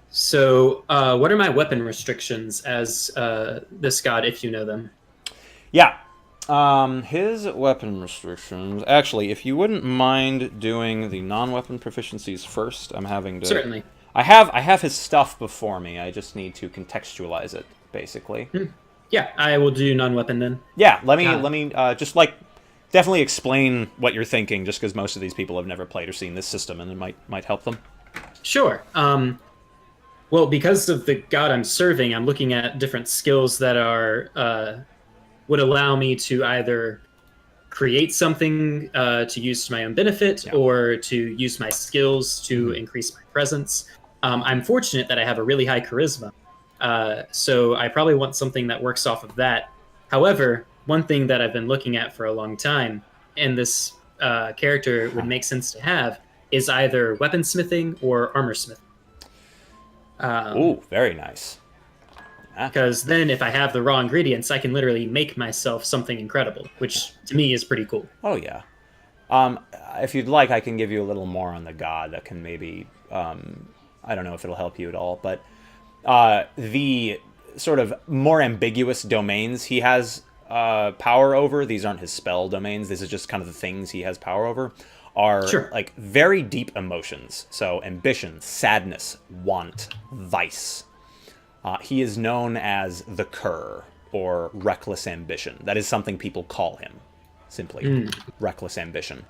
So what are my weapon restrictions as this god, if you know them? Yeah. His weapon restrictions... Actually, if you wouldn't mind doing the non-weapon proficiencies first, I'm having to... Certainly. I have his stuff before me. I just need to contextualize it, basically. Yeah, I will do non-weapon then. Yeah, let me just, like, definitely explain what you're thinking, just because most of these people have never played or seen this system, and it might help them. Sure. Well, because of the god I'm serving, I'm looking at different skills that are would allow me to either create something to use to my own benefit or to use my skills to increase my presence. I'm fortunate that I have a really high charisma, so I probably want something that works off of that. However, one thing that I've been looking at for a long time, and this character would make sense to have, is either weaponsmithing or armor smithing. Ooh, very nice. Because then if I have the raw ingredients, I can literally make myself something incredible, which to me is pretty cool. Oh, yeah. If you'd like, I can give you a little more on the god that can maybe... I don't know if it'll help you at all, but the sort of more ambiguous domains he has power over, these aren't his spell domains, this is just kind of the things he has power over, are like very deep emotions. So ambition, sadness, want, vice. He is known as the Cur, or reckless ambition. That is something people call him, simply. Reckless ambition.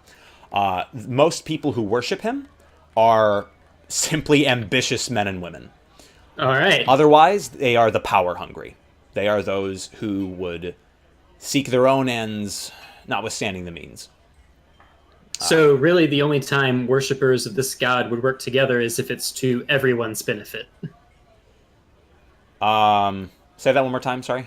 Most people who worship him are simply ambitious men and women. All right. Otherwise, they are the power hungry. They are those who would seek their own ends, notwithstanding the means. So really the only time worshippers of this god would work together is if it's to everyone's benefit. Say that one more time, sorry.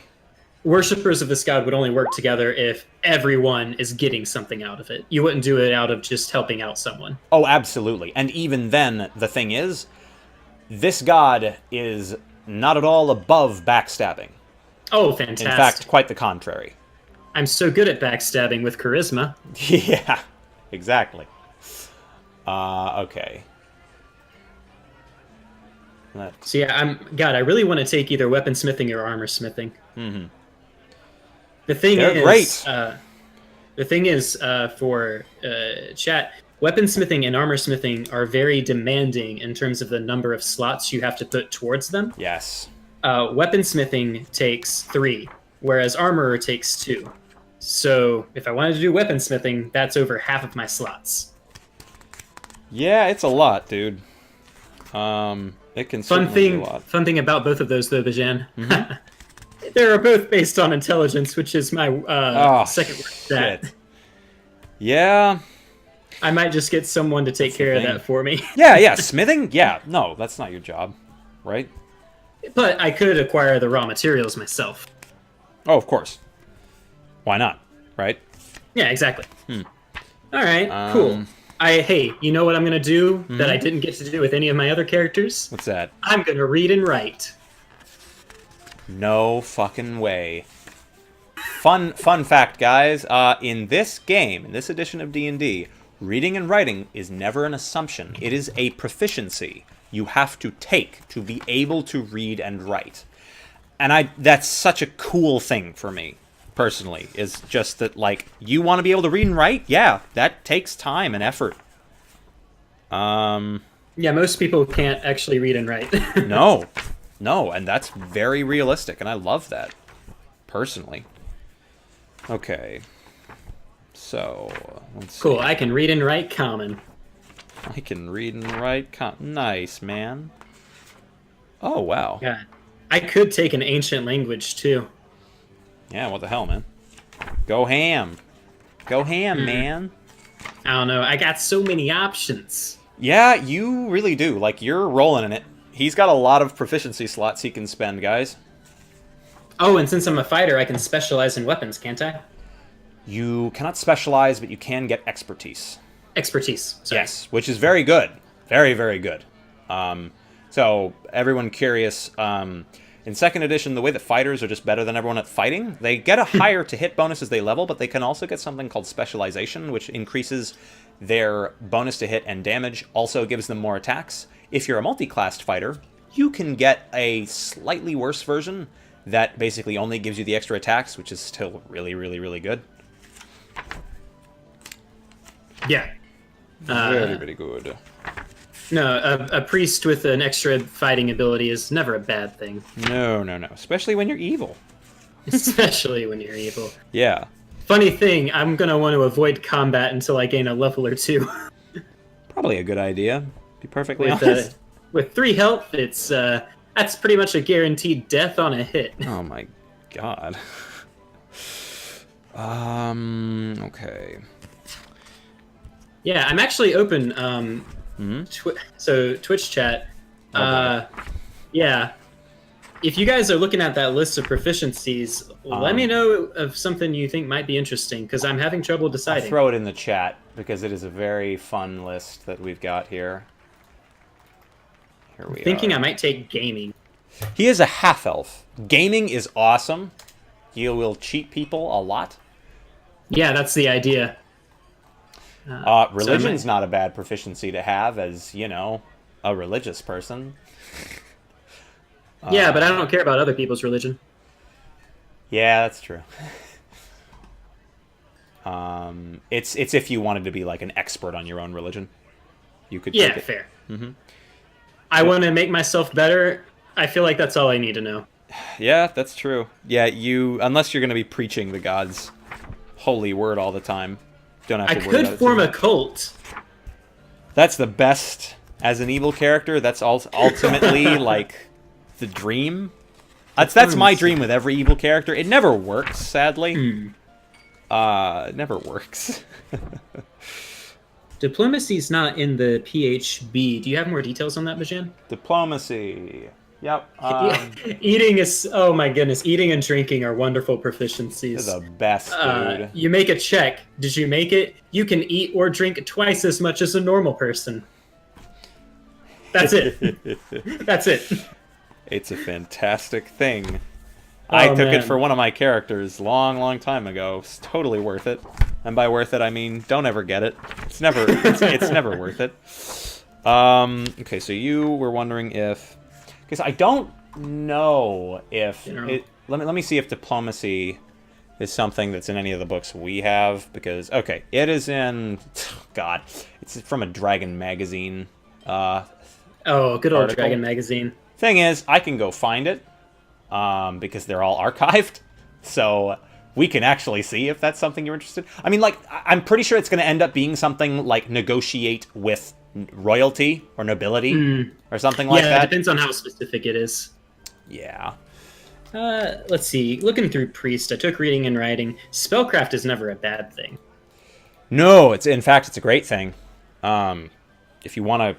Worshippers of this god would only work together if everyone is getting something out of it. You wouldn't do it out of just helping out someone. Oh, absolutely. And even then, the thing is, this god is not at all above backstabbing. Oh, fantastic. In fact, quite the contrary. I'm so good at backstabbing with charisma. Yeah, exactly. Okay. So yeah, I really want to take either weaponsmithing or armor smithing. Mm-hmm. The thing They're is, great. the thing is, for chat, weaponsmithing and armor smithing are very demanding in terms of the number of slots you have to put towards them. Yes. Weaponsmithing takes 3, whereas armor takes 2. So if I wanted to do weaponsmithing, that's over half of my slots. Yeah, it's a lot, dude. It can certainly be a lot. Fun thing about both of those, though, Bajan. Mm-hmm. They are both based on intelligence, which is my second word stat. Yeah. I might just get someone to take care of that for me. Yeah, smithing? Yeah, no, that's not your job, right? But I could acquire the raw materials myself. Oh, of course. Why not, right? Yeah, exactly. All right, cool. Hey, you know what I'm going to do that I didn't get to do with any of my other characters? What's that? I'm going to read and write. No fucking way. Fun fact, guys. In this game, in this edition of D&D, reading and writing is never an assumption. It is a proficiency you have to take to be able to read and write. And that's such a cool thing for me, personally, is just that, like, you want to be able to read and write? Yeah, that takes time and effort. Yeah, most people can't actually read and write. No, and that's very realistic, and I love that, personally. Okay. So, let's see. Cool, I can read and write common. I can read and write nice, man. Oh, wow. Yeah. I could take an ancient language, too. Yeah, what the hell, man? Go ham. Go ham, man. I don't know, I got so many options. Yeah, you really do. Like, you're rolling in it. He's got a lot of proficiency slots he can spend, guys. Oh, and since I'm a fighter, I can specialize in weapons, can't I? You cannot specialize, but you can get expertise. Expertise. Sorry. Yes, which is very good. Very, very good. So, everyone curious, in 2nd edition, the way that fighters are just better than everyone at fighting, they get a higher to hit bonus as they level, but they can also get something called specialization, which increases their bonus to hit and damage, also gives them more attacks. If you're a multi-classed fighter, you can get a slightly worse version that basically only gives you the extra attacks, which is still really, really, really good. Yeah. Very, very good. No, a priest with an extra fighting ability is never a bad thing. No. Especially when you're evil. Especially when you're evil. Yeah. Funny thing, I'm going to want to avoid combat until I gain a level or 2. Probably a good idea, to be perfectly honest. With 3 health, it's that's pretty much a guaranteed death on a hit. Oh my god. Okay. Yeah, I'm actually open. So Twitch chat. Yeah. If you guys are looking at that list of proficiencies, let me know of something you think might be interesting, because I'm having trouble deciding. I'll throw it in the chat, because it is a very fun list that we've got here. Here we are. Thinking I might take gaming. He is a half-elf. Gaming is awesome. You will cheat people a lot. Yeah, that's the idea. Religion's not a bad proficiency to have as, you know, a religious person. Yeah, but I don't care about other people's religion. Yeah, that's true. It's if you wanted to be like an expert on your own religion, you could. Yeah, take it. fair. I want to make myself better. I feel like that's all I need to know. Yeah, that's true. Yeah, unless you're going to be preaching the God's holy word all the time, don't have to worry about it. I could form a cult. That's the best as an evil character. That's ultimately like the dream. That's my dream with every evil character. It never works, sadly. It never works. Diplomacy's not in the PHB. Do you have more details on that, Bajan? Diplomacy. Yep. Eating is, oh my goodness, eating and drinking are wonderful proficiencies. They're the best, dude. You make a check. Did you make it? You can eat or drink twice as much as a normal person. That's it. That's it. It's a fantastic thing. I took it for one of my characters long time ago. It's totally worth it. And by worth it, I mean don't ever get it. It's never never worth it. Okay, so you were wondering if, because I don't know if let me see if diplomacy is something that's in any of the books we have, because okay, it is in God, it's from a Dragon magazine. Oh, good old article. Dragon magazine. Thing is, I can go find it because they're all archived, so we can actually see if that's something you're interested in. I mean, like, I'm pretty sure it's going to end up being something like negotiate with royalty or nobility or something like that. Yeah, it depends on how specific it is. Yeah. Let's see. Looking through Priest, I took reading and writing. Spellcraft is never a bad thing. No, in fact, it's a great thing. If you want to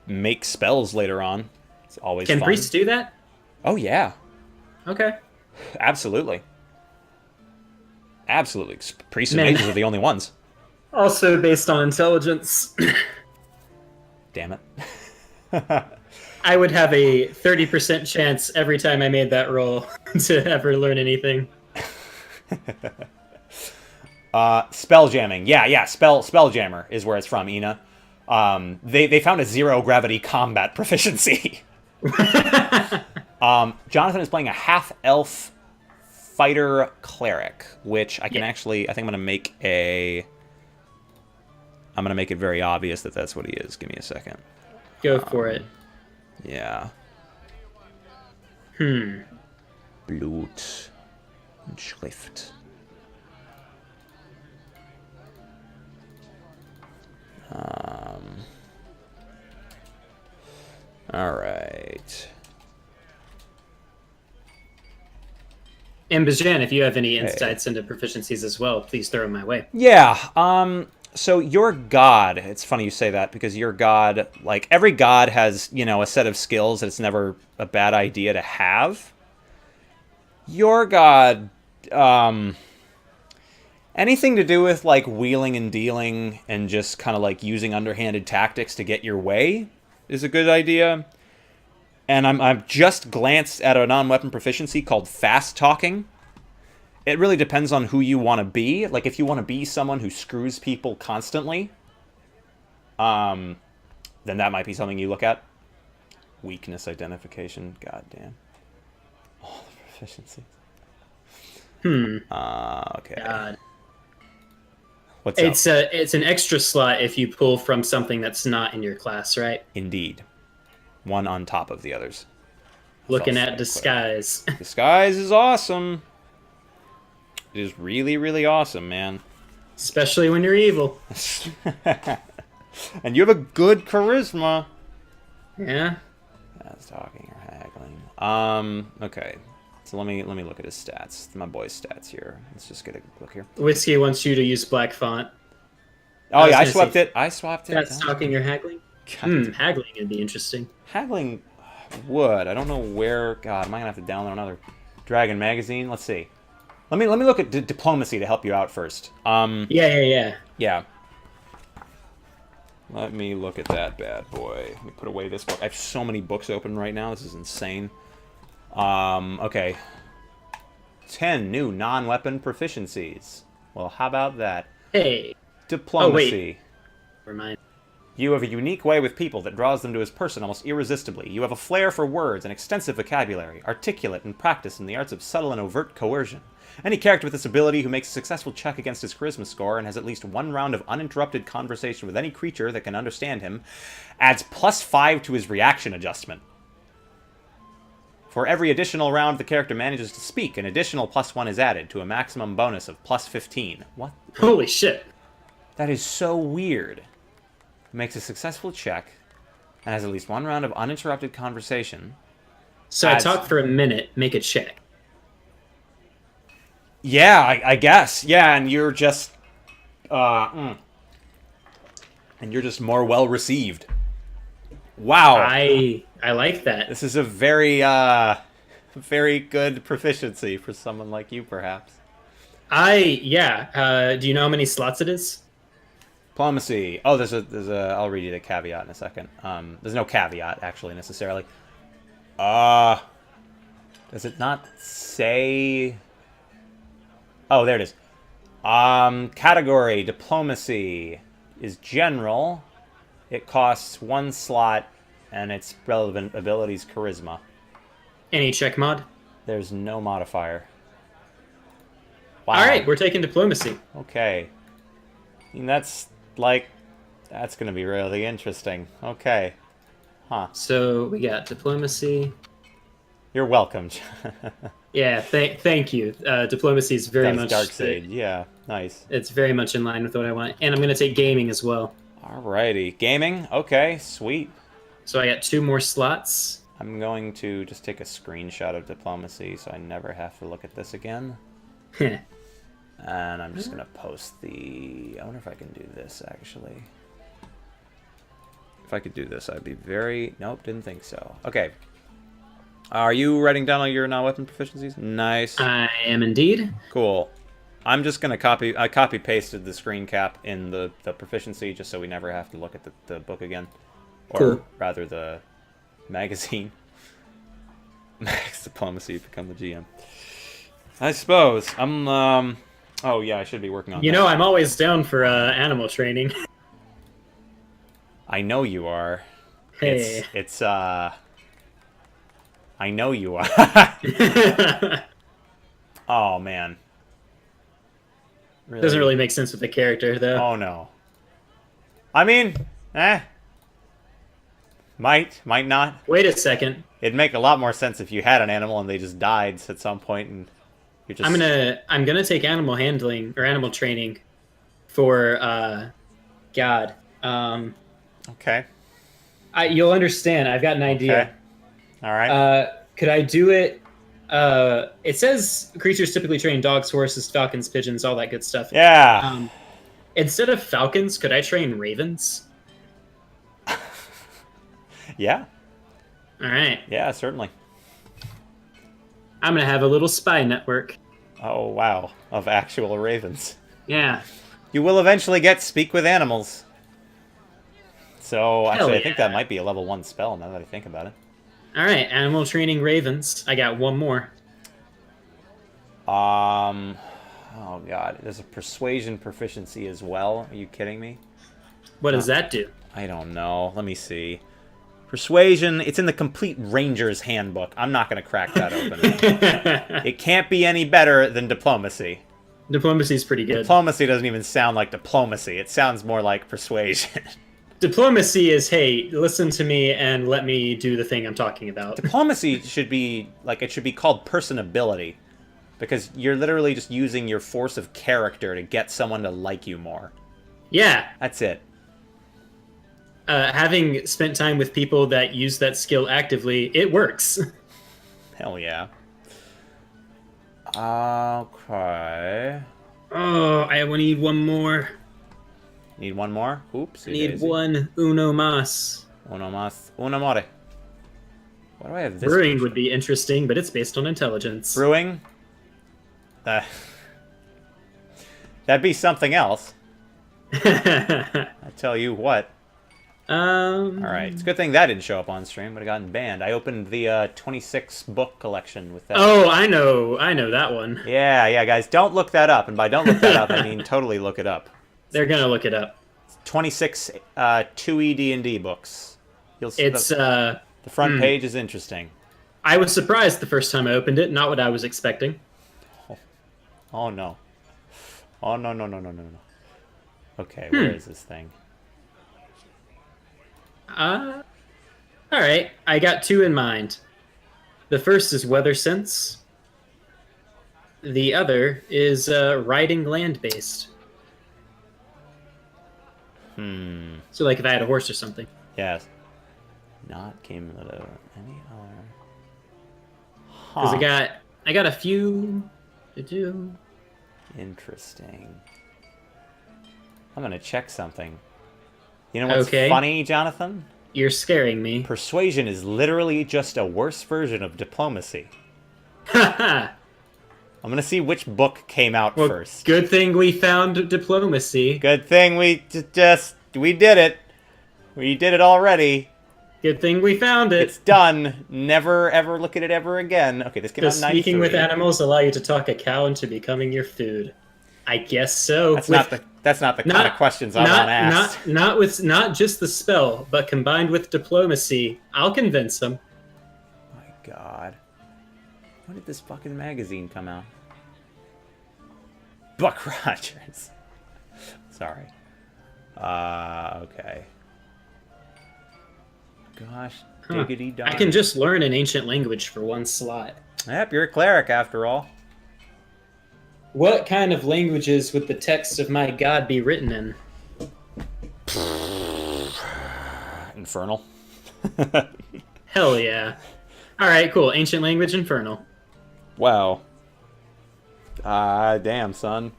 make spells later on, it's always fun. Can Priests do that? Oh, yeah. Okay. Absolutely. Absolutely. Priests and mages are the only ones. Also based on intelligence. Damn it. I would have a 30% chance every time I made that roll to ever learn anything. Spell jamming. Yeah, spell jammer is where it's from, Ina. They found a 0 gravity combat proficiency. Jonathan is playing a half-elf fighter cleric, which I can actually, I think I'm going to make it very obvious that that's what he is. Give me a second. Go for it. Yeah. Blut und Schrift. All right. And Bajan, if you have any insights into proficiencies as well, please throw them my way. Yeah. So your god, it's funny you say that, because your god, like, every god has, a set of skills that it's never a bad idea to have. Your god, anything to do with, like, wheeling and dealing and just kind of, like, using underhanded tactics to get your way is a good idea. And I've just glanced at a non-weapon proficiency called fast talking. It really depends on who you want to be. Like, if you want to be someone who screws people constantly, then that might be something you look at. Weakness identification. Goddamn. All the proficiencies. Okay. God. What's up? It's an extra slot if you pull from something that's not in your class, right? Indeed. One on top of the others. Looking at disguise. Disguise is awesome. It is really, really awesome, man. Especially when you're evil. And you have a good charisma. Yeah. That's talking or haggling. Okay. So let me look at his stats. My boy's stats here. Let's just get a look here. Whiskey wants you to use black font. Oh yeah, I swapped it. That's talking or haggling? Haggling would be interesting. Haggling would. I don't know where. God, am I gonna have to download another Dragon magazine? Let's see. Let me look at diplomacy to help you out first. Yeah. Let me look at that bad boy. Let me put away this book. I have so many books open right now. This is insane. Okay. 10 new non-weapon proficiencies. Well, how about that? Hey. Diplomacy. Oh, wait. Never mind. You have a unique way with people that draws them to his person almost irresistibly. You have a flair for words, an extensive vocabulary, articulate and practiced in the arts of subtle and overt coercion. Any character with this ability who makes a successful check against his charisma score and has at least one round of uninterrupted conversation with any creature that can understand him adds +5 to his reaction adjustment. For every additional round the character manages to speak, an additional +1 is added to a maximum bonus of +15. What? Holy shit. That is so weird. Makes a successful check and has at least one round of uninterrupted conversation So I talk for a minute, make a check. Yeah, I guess. Yeah, and you're just and you're just more well received. Wow. I like that. This is a very very good proficiency for someone like you, perhaps. Yeah. Do you know how many slots it is? Diplomacy. Oh, there's a. I'll read you the caveat in a second. There's no caveat actually necessarily. Uh, does it not say? Oh, there it is. Category diplomacy is general. It costs 1 slot, and its relevant abilities charisma. Any check mod? There's no modifier. Wow. All right, we're taking diplomacy. Okay. I mean, that's going to be really interesting. Okay. Huh. So we got diplomacy. You're welcome. Yeah, thank you. Diplomacy is very much Dark Sage. Yeah, nice. It's very much in line with what I want, and I'm going to take gaming as well. Alrighty, gaming. Okay, sweet. So I got 2 more slots. I'm going to just take a screenshot of diplomacy so I never have to look at this again. Heh. And I'm just going to post the... I wonder if I can do this, actually. If I could do this, I'd be very... Nope, didn't think so. Okay. Are you writing down all your non-weapon proficiencies? Nice. I am indeed. Cool. I'm just going to copy... I copy-pasted the screen cap in the proficiency just so we never have to look at the book again. Or Cool. rather, the magazine. Max Diplomacy, become the GM. I suppose. I'm, Oh, yeah, I should be working on that. You know, I'm always down for animal training. I know you are. Hey. I know you are. Oh, man. Really? Doesn't really make sense with the character, though. Oh, no. I mean, might not. Wait a second. It'd make a lot more sense if you had an animal and they just died at some point and you're just... I'm gonna take animal handling or animal training for God. Okay. You'll understand. I've got an idea. Okay. All right. Could I do it? It says creatures typically train dogs, horses, falcons, pigeons, all that good stuff. Yeah. Instead of falcons, could I train ravens? Yeah. All right. Yeah, certainly. I'm gonna have a little spy network. Oh, wow. Of actual ravens. Yeah. You will eventually get Speak with Animals. So, actually, Hell I think yeah. that might be a level 1 spell, now that I think about it. All right. Animal training ravens. I got 1 more. Oh, God. There's a persuasion proficiency as well. Are you kidding me? What does that do? I don't know. Let me see. Persuasion, it's in the Complete Ranger's Handbook. I'm not going to crack that open. It can't be any better than diplomacy. Diplomacy's pretty good. Diplomacy doesn't even sound like diplomacy. It sounds more like persuasion. Diplomacy is, hey, listen to me and let me do the thing I'm talking about. Diplomacy should be, like, it should be called personability. Because you're literally just using your force of character to get someone to like you more. Yeah. That's it. Having spent time with people that use that skill actively, it works. Hell yeah. Okay. Oh, I need 1 more. Need 1 more? Oops. I need 1 uno mas. Uno más. Uno more. Why do I have this? Brewing would be interesting, but it's based on intelligence. Brewing? That'd be something else. I tell you what. Alright, it's a good thing that didn't show up on stream. Would have gotten banned. I opened the 26 book collection with that. Oh, I know that one. Yeah, guys, don't look that up. And by don't look that up, I mean totally look it up. They're gonna look it up. 26 2E D&D books. You'll see the front page is interesting. I was surprised the first time I opened it. Not what I was expecting. Oh no. Oh, no. Okay, where is this thing? Alright, I got 2 in mind. The first is weather sense. The other is riding land-based. So like if I had a horse or something. Yes. Not cumulative. Any other? Because I got a few to do. Interesting. I'm gonna check something. You know what's Okay. funny, Jonathan? You're scaring me. Persuasion is literally just a worse version of diplomacy. Haha. I'm gonna see which book came out Well, first. good thing we found diplomacy. Good thing we did it. We did it already. Good thing we found it. It's done. Never ever look at it ever again. Okay, this came out Does in 93. speaking with animals allow you to talk a cow into becoming your food? I guess so. That's not the kind of questions I want asked. Not just the spell, but combined with diplomacy, I'll convince him. My God, when did this fucking magazine come out? Buck Rogers. Sorry. Okay. Gosh, diggity darn. I can just learn an ancient language for one slot. Yep, you're a cleric after all. What kind of languages would the text of my god be written in? Infernal. Hell yeah. Alright, cool. Ancient language, Infernal. Wow. Damn, son.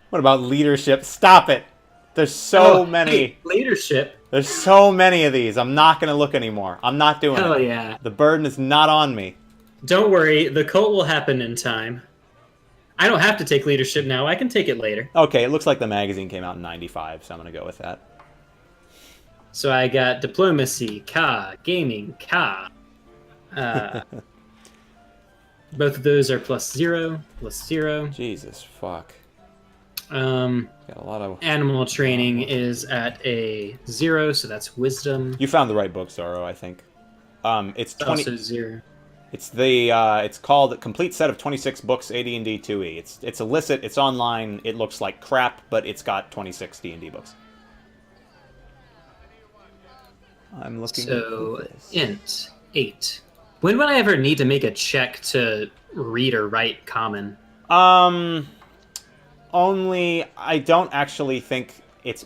What about leadership? Stop it! There's so many. Hey, leadership. There's so many of these. I'm not going to look anymore. I'm not doing it. Hell yeah. The burden is not on me. Don't worry, the cult will happen in time. I don't have to take leadership now. I can take it later. Okay, it looks like the magazine came out in 95, so I'm going to go with that. So I got diplomacy, ka, gaming, ka. Both of those are +0, +0. Jesus, fuck. Got a lot of animal training is at a 0, so that's wisdom. You found the right book, Zoro, I think. It's 20. Also 0. It's the it's called Complete Set of 26 Books AD&D 2E. It's illicit, it's online, it looks like crap, but it's got 26 D&D books. I'm looking So, at this. int 8. When would I ever need to make a check to read or write common? Only I don't actually think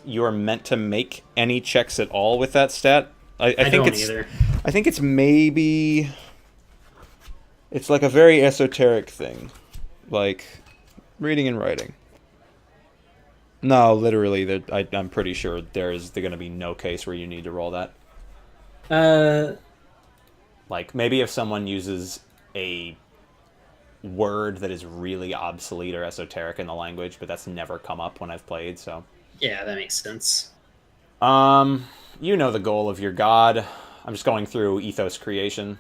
you're meant to make any checks at all with that stat. I think don't it's either. I think it's maybe it's like a very esoteric thing, like reading and writing. No, literally, I'm pretty sure there's going to be no case where you need to roll that. Like maybe if someone uses a word that is really obsolete or esoteric in the language, but that's never come up when I've played, so. Yeah, that makes sense. You know the goal of your god. I'm just going through ethos creation.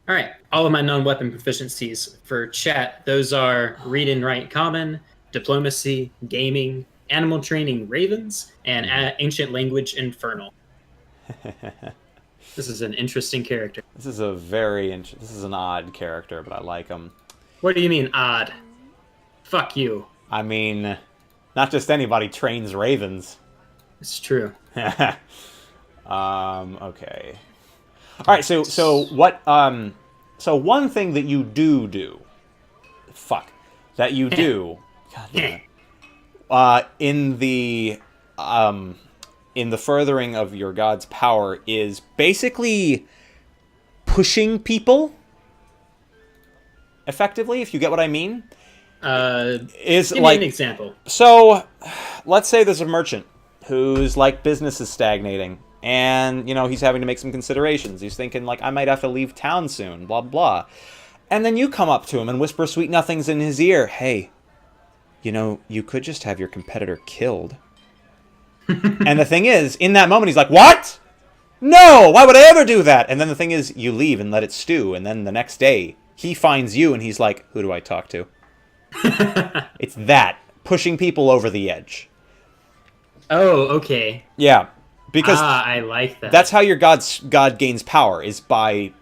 All right, all of my non-weapon proficiencies for chat, those are read and write common, diplomacy, gaming, animal training ravens, and ancient language infernal. This is an interesting character. This is this is an odd character, but I like him. What do you mean odd? Fuck you. I mean, not just anybody trains ravens. It's true. Okay. All right, so what so one thing that you do that you do God damn it, in the furthering of your god's power is basically pushing people effectively, if you get what I mean. Is give like me an example. So let's say there's a merchant who's like business is stagnating and he's having to make some considerations. He's thinking like I might have to leave town soon, blah blah. And then you come up to him and whisper sweet nothings in his ear. Hey, you could just have your competitor killed. And the thing is, in that moment, he's like, what? No, why would I ever do that? And then the thing is, you leave and let it stew. And then the next day, he finds you and he's like, who do I talk to? It's that. Pushing people over the edge. Oh, okay. Yeah. Because I like that. That's how your god gains power, is by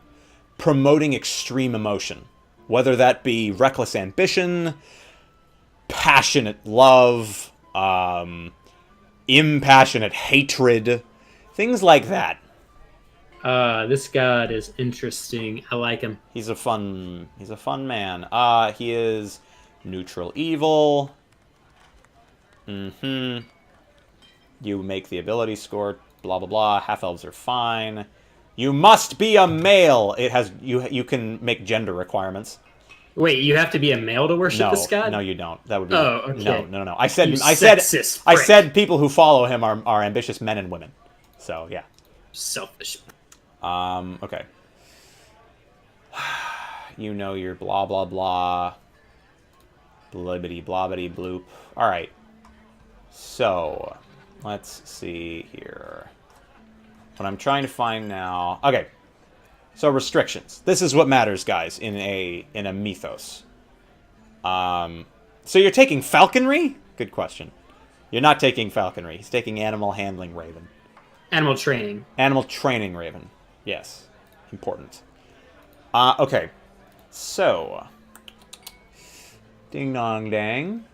promoting extreme emotion. Whether that be reckless ambition, passionate love, impassionate hatred, things like that. This god is interesting. I like him. He's a fun man. He is neutral evil. You make the ability score blah blah blah. Half elves are fine. You must be a male. It has you can make gender requirements. Wait, you have to be a male to worship this god? No, you don't. That would be Oh, okay. no. You I sexist I prick. said people who follow him are ambitious men and women. So yeah. Selfish. Okay. You know your blah blah blah. Blibbity blobbity bloop. All right. So let's see here. What I'm trying to find now. Okay. So restrictions. This is what matters, guys, in a mythos. So you're taking falconry? Good question. You're not taking falconry. He's taking animal handling raven. Animal training. Animal training raven. Yes. Important. Okay. So. Ding dong dang.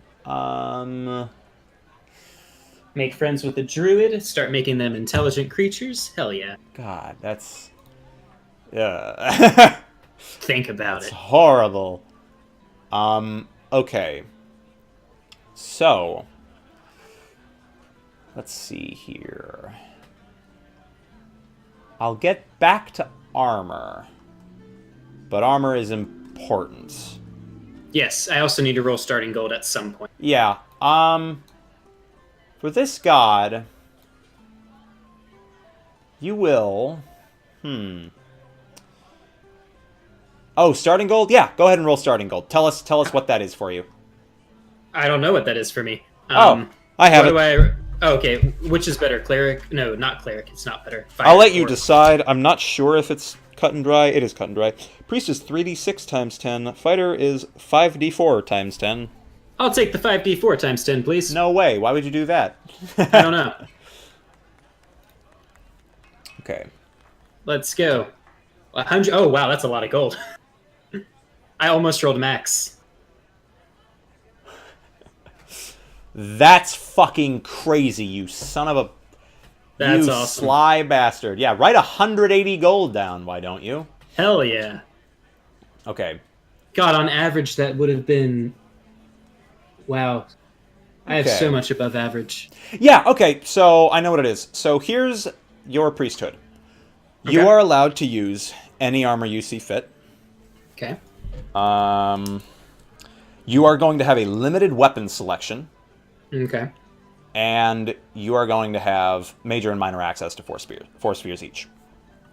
Make friends with a druid. Start making them intelligent creatures. Hell yeah. God, that's. Yeah. Think about It's it. horrible. Okay. So, let's see here. I'll get back to armor. But armor is important. Yes, I also need to roll starting gold at some point. Yeah. For this god, you will. Oh, starting gold? Yeah, go ahead and roll starting gold. Tell us what that is for you. I don't know what that is for me. I have it. Oh, okay, which is better, cleric? No, not cleric. It's not better. Fighter I'll let you or- decide. I'm not sure if it's cut and dry. It is cut and dry. Priest is 3d6 times 10. Fighter is 5d4 times 10. I'll take the 5d4 times 10, please. No way. Why would you do that? I don't know. Okay. Let's go. 100. Oh wow, that's a lot of gold. I almost rolled max. That's fucking crazy, you son of a... That's you awesome. sly bastard. Yeah, write 180 gold down, why don't you? Hell yeah. Okay. God, on average, that would have been... Wow. I have Okay. so much above average. Yeah, okay, so I know what it is. So here's your priesthood. You Okay. are allowed to use any armor you see fit. Okay. You are going to have a limited weapon selection, Okay. and you are going to have major and minor access to four spheres each.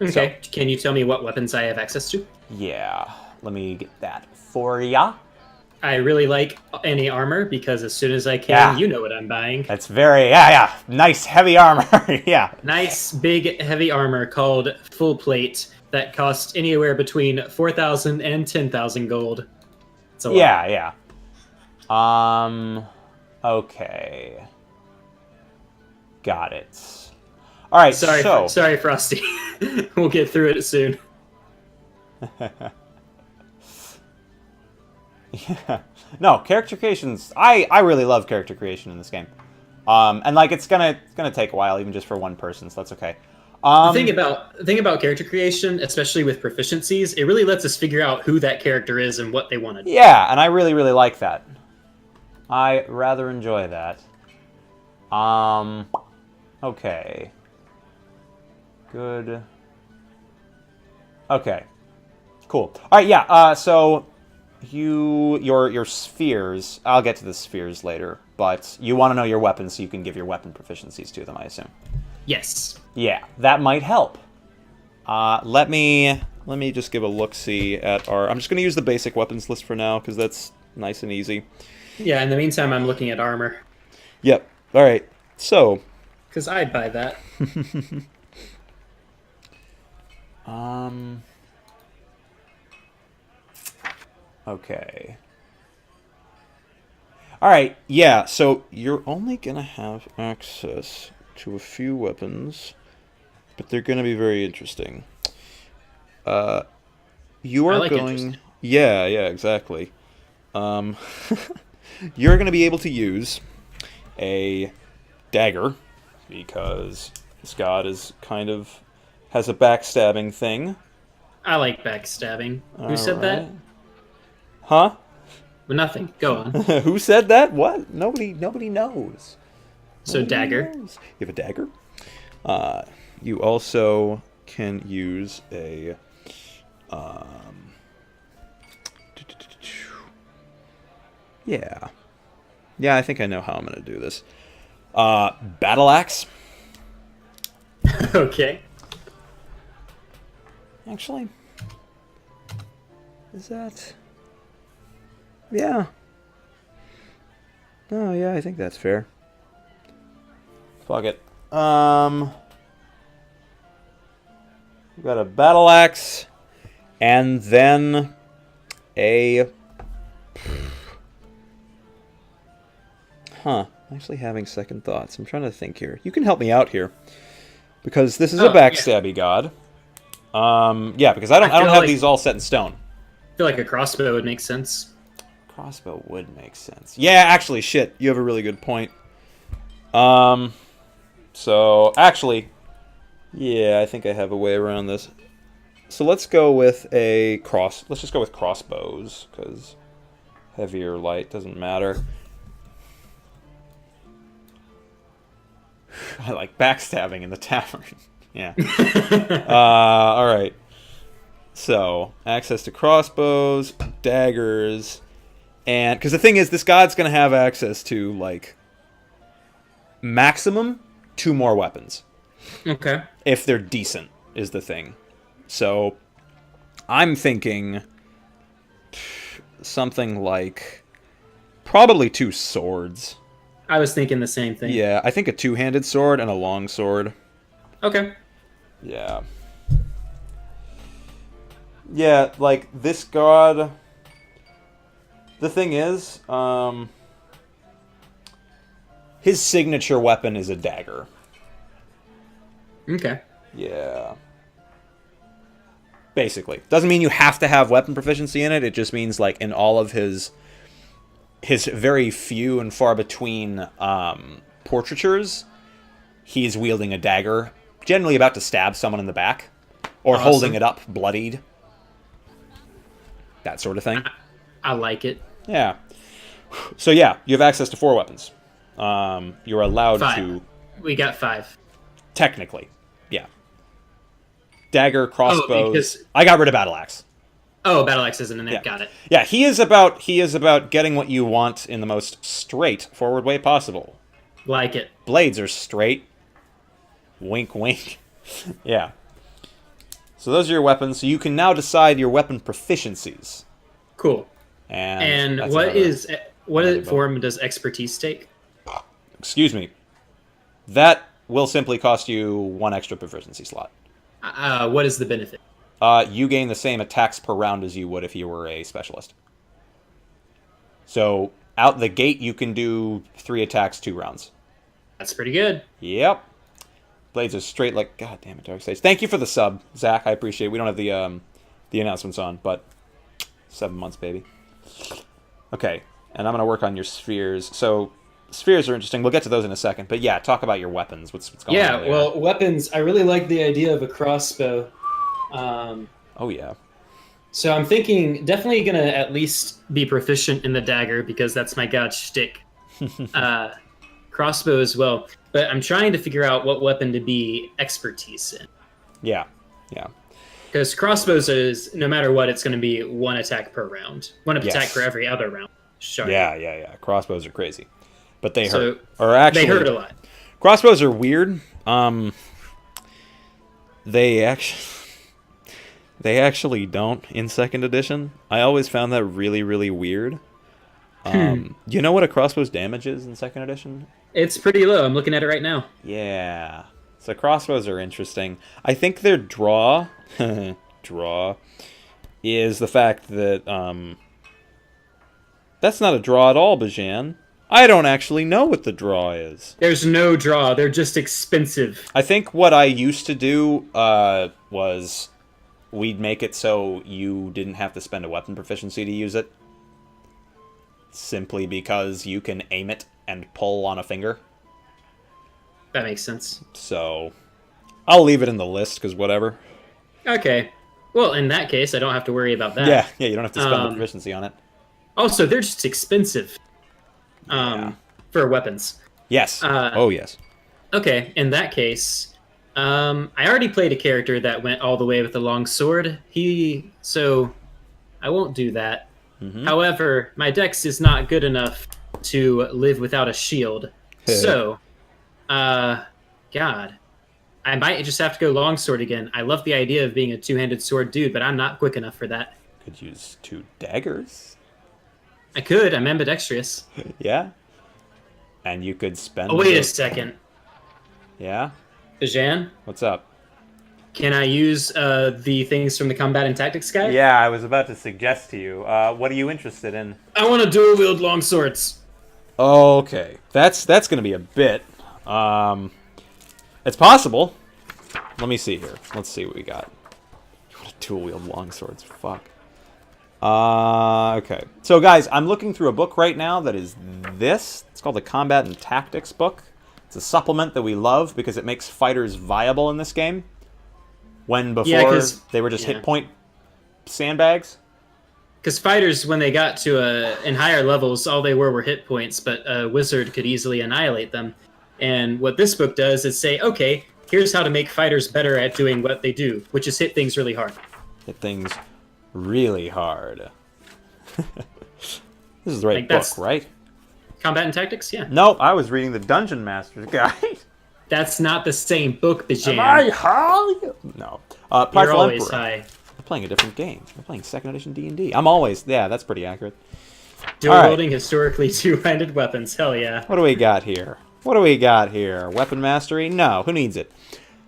Okay. Can you tell me what weapons I have access to? Yeah, let me get that for ya. I really like any armor because as soon as I can, Yeah. you know what I'm buying. That's very, yeah, nice heavy armor, yeah. Nice, big, heavy armor called full plate that costs anywhere between 4,000 and 10,000 gold. It's a lot. Yeah. Okay. Got it. All right, Sorry, Frosty. We'll get through it soon. Yeah. No, character creations. I really love character creation in this game. And like it's gonna take a while, even just for one person, so that's okay. The thing about character creation, especially with proficiencies, it really lets us figure out who that character is and what they want to do. Yeah, and I really like that. I rather enjoy that. Okay. Good. Okay. Cool. All right, yeah. So your spheres. I'll get to the spheres later, but you want to know your weapons so you can give your weapon proficiencies to them, I assume. Yes. Yeah, that might help. Let me just give a look-see at our... I'm just going to use the basic weapons list for now, because that's nice and easy. Yeah, in the meantime, I'm looking at armor. Yep. All right. So... Because I'd buy that. Okay. All right. Yeah, so you're only going to have access to a few weapons, but they're going to be very interesting. You are I like going... interesting. Yeah, exactly. You're going to be able to use a dagger, because this god is kind of has a backstabbing thing. I like backstabbing. Who said that? Huh? Well, nothing. Go on. Who said that? What? Nobody knows. So Nobody dagger. knows. You have a dagger. You also can use a... yeah. Yeah, I think I know how I'm going to do this. Battle Axe. Okay. Actually, is that... yeah. Oh, yeah, I think that's fair. Fuck it. We've got a battle axe, and then a... huh. I'm actually having second thoughts. I'm trying to think here. You can help me out here, because this is a backstabby god. Yeah, because I don't have these all set in stone. I feel like a crossbow would make sense. Crossbow would make sense. Yeah, actually, shit. You have a really good point. So, actually, yeah, I think I have a way around this. So let's go with let's just go with crossbows, because heavy or light doesn't matter. I like backstabbing in the tavern. Yeah. Alright. So, access to crossbows, daggers, and... because the thing is, this god's going to have access to, like, maximum 2 more weapons. Okay. If they're decent, is the thing. So, I'm thinking something like probably 2 swords. I was thinking the same thing. Yeah, I think a 2-handed sword and a long sword. Okay. Yeah. Yeah, like, this god... the thing is, his signature weapon is a dagger. Okay. Yeah. Basically. Doesn't mean you have to have weapon proficiency in it. It just means, like, in all of his very few and far between portraitures, he's wielding a dagger, generally about to stab someone in the back, or holding it up bloodied. That sort of thing. I like it. Yeah. So, yeah, you have access to 4 weapons. You're allowed 5. to... We got 5. Technically. Yeah. Dagger, crossbows... because... I got rid of battle axe. Oh, battle axe isn't in there. Yeah. Got it. Yeah, he is about getting what you want in the most straightforward way possible. Like it. Blades are straight. Wink, wink. Yeah. So those are your weapons. So you can now decide your weapon proficiencies. Cool. And what form does expertise take? Excuse me. That will simply cost you 1 extra proficiency slot. What is the benefit? You gain the same attacks per round as you would if you were a specialist. So, out the gate, you can do 3 attacks, 2 rounds. That's pretty good. Yep. Blades are straight like... God damn it, Dark Sage. Thank you for the sub, Zach. I appreciate it. We don't have the announcements on, but 7 months, baby. Okay, and I'm going to work on your spheres. So, spheres are interesting. We'll get to those in a second. But yeah, talk about your weapons. What's going on there? Yeah, well, weapons, I really like the idea of a crossbow. Oh, yeah. So I'm thinking definitely going to at least be proficient in the dagger because that's my god shtick. Crossbow as well. But I'm trying to figure out what weapon to be expertise in. Yeah, yeah. Because crossbows is, no matter what, it's going to be 1 attack per round. 1 attack for every other round. Sure. Yeah. Crossbows are crazy. But they So, hurt. Or actually, they hurt a lot. Crossbows are weird. They actually don't in 2nd edition. I always found that really, really weird. You know what a crossbow's damage is in 2nd edition? It's pretty low. I'm looking at it right now. Yeah. So crossbows are interesting. I think their draw is the fact that that's not a draw at all, Bajan. I don't actually know what the draw is. There's no draw. They're just expensive. I think what I used to do was we'd make it so you didn't have to spend a weapon proficiency to use it. Simply because you can aim it and pull on a finger. That makes sense. So, I'll leave it in the list, because whatever. Okay. Well, in that case, I don't have to worry about that. Yeah, you don't have to spend the proficiency on it. Also, they're just expensive for weapons. Yes. Oh, yes. Okay, in that case, I already played a character that went all the way with the long sword. So I won't do that. Mm-hmm. However, my dex is not good enough to live without a shield. So, uh, God, I might just have to go longsword again. I love the idea of being a two-handed sword dude, but I'm not quick enough for that. Could use 2 daggers. I could. I'm ambidextrous. Yeah. And you could spend... Oh, wait a second. Yeah? Bajan, What's up? can I use the things from the combat and tactics guide? Yeah, I was about to suggest to you. What are you interested in? I want to dual wield long swords. Okay. That's going to be a bit. It's possible. Let me see here. Let's see what we got. What a dual-wield longswords. Fuck. Okay. So, guys, I'm looking through a book right now that is this. It's called the Combat and Tactics book. It's a supplement that we love because it makes fighters viable in this game. When before they were just hit point sandbags. Because fighters, when they got to in higher levels, all they were hit points, but a wizard could easily annihilate them. And what this book does is say, okay, here's how to make fighters better at doing what they do, which is hit things really hard. Hit things really hard. This is the right book, right? Combat and Tactics? Yeah. No, I was reading the Dungeon Master's Guide. That's not the same book, Bajan. Am I high? No. You're Prideful always Emperor. high. We're playing a different game. We're playing 2nd edition D&D. I'm always... Yeah, that's pretty accurate. Dual wielding historically two-handed weapons. Hell yeah. What do we got here? What do we got here? Weapon mastery? No, who needs it?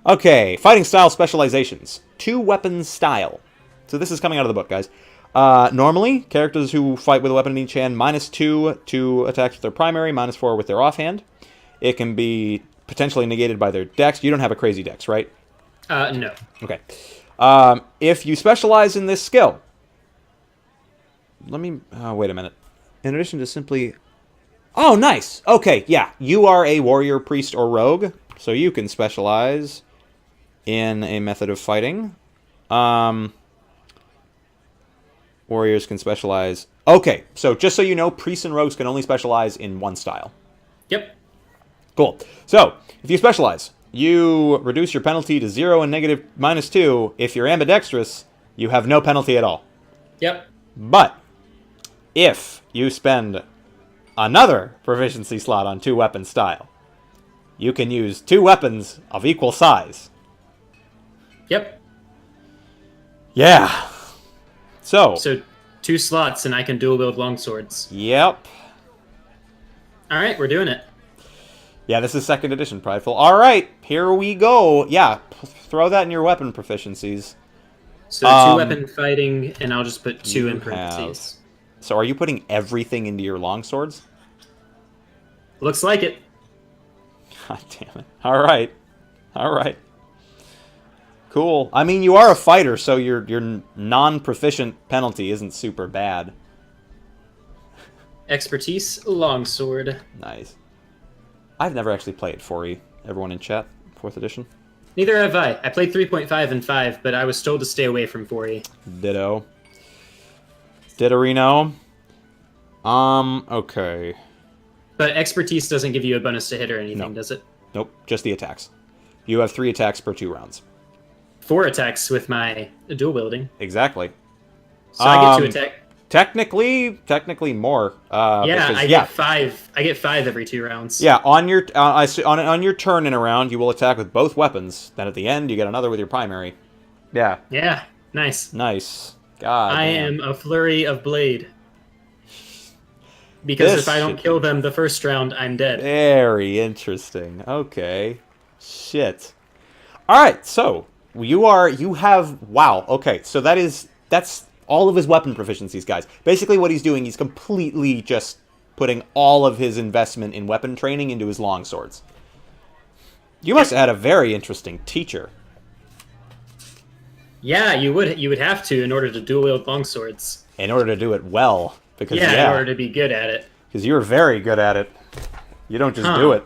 Okay, fighting style specializations. 2 weapons style. So this is coming out of the book, guys. Normally, characters who fight with a weapon in each hand, -2 to attacks with their primary, -4 with their offhand. It can be potentially negated by their dex. You don't have a crazy dex, right? No. Okay. If you specialize in this skill... Let me... wait a minute. In addition to simply... Oh, nice! Okay, yeah. You are a warrior, priest, or rogue, so you can specialize in a method of fighting. Warriors can specialize... Okay, so just so you know, priests and rogues can only specialize in one style. Yep. Cool. So, if you specialize, you reduce your penalty to 0 and -2. If you're ambidextrous, you have no penalty at all. Yep. But, if you spend another proficiency slot on 2 weapon style, you can use 2 weapons of equal size. Yep. Yeah. So 2 slots and I can dual wield longswords. Yep. All right, we're doing it. Yeah, this is 2nd edition, Prideful. All right, here we go. Yeah, throw that in your weapon proficiencies. So 2 weapon fighting, and I'll just put 2 in parentheses. So are you putting everything into your longswords? Looks like it. God damn it. All right. All right. Cool. I mean, you are a fighter, so your non-proficient penalty isn't super bad. Expertise, longsword. Nice. I've never actually played 4E. Everyone in chat, 4th edition? Neither have I. I played 3.5 and 5, but I was told to stay away from 4E. Ditto. Ditterino. Okay. But expertise doesn't give you a bonus to hit or anything, does it? Nope, just the attacks. You have 3 attacks per 2 rounds. 4 attacks with my dual wielding. Exactly. So I get 2 attack. Technically more. I get 5. I get 5 every 2 rounds. Yeah, on your on your turn in a round, you will attack with both weapons. Then at the end, you get another with your primary. Yeah. Yeah. Nice. Nice. God. I am a flurry of blade. Because if I don't kill them the first round, I'm dead. Very interesting. Okay. Shit. All right. So you have wow. Okay. So that's all of his weapon proficiencies, guys. Basically, what he's doing, he's completely just putting all of his investment in weapon training into his longswords. You must have had a very interesting teacher. Yeah, you would have to in order to dual wield longswords. In order to do it well, because in order to be good at it. Because you're very good at it. You don't just do it.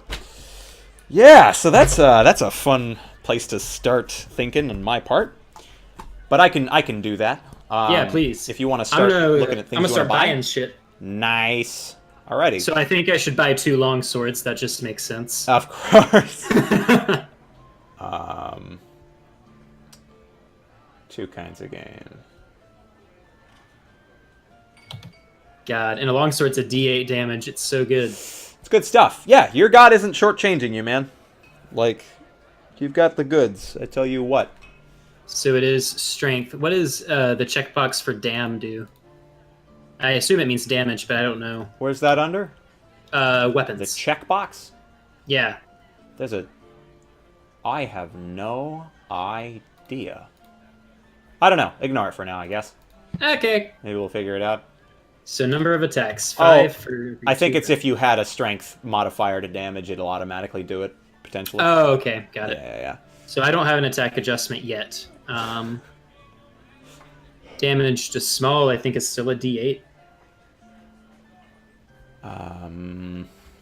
Yeah, so that's a fun place to start thinking on my part. But I can do that. Yeah, please. If you want to start looking at things I'm gonna start buying buy. shit. Nice. Alrighty. So I think I should buy 2 long swords. That just makes sense. Of course. Two kinds of game. God, and a longsword's a D8 damage. It's so good. It's good stuff. Yeah, your god isn't shortchanging you, man. Like, you've got the goods. I tell you what. So it is strength. What does the checkbox for dam do? I assume it means damage, but I don't know. Where's that under? Weapons. The checkbox? Yeah. There's a... I have no idea. I don't know. Ignore it for now, I guess. Okay. Maybe we'll figure it out. So number of attacks, 5 for... I think it's if you had a strength modifier to damage, it'll automatically do it, potentially. Oh, okay. Got it. Yeah. So I don't have an attack adjustment yet. Damage to small, I think, is still a D8.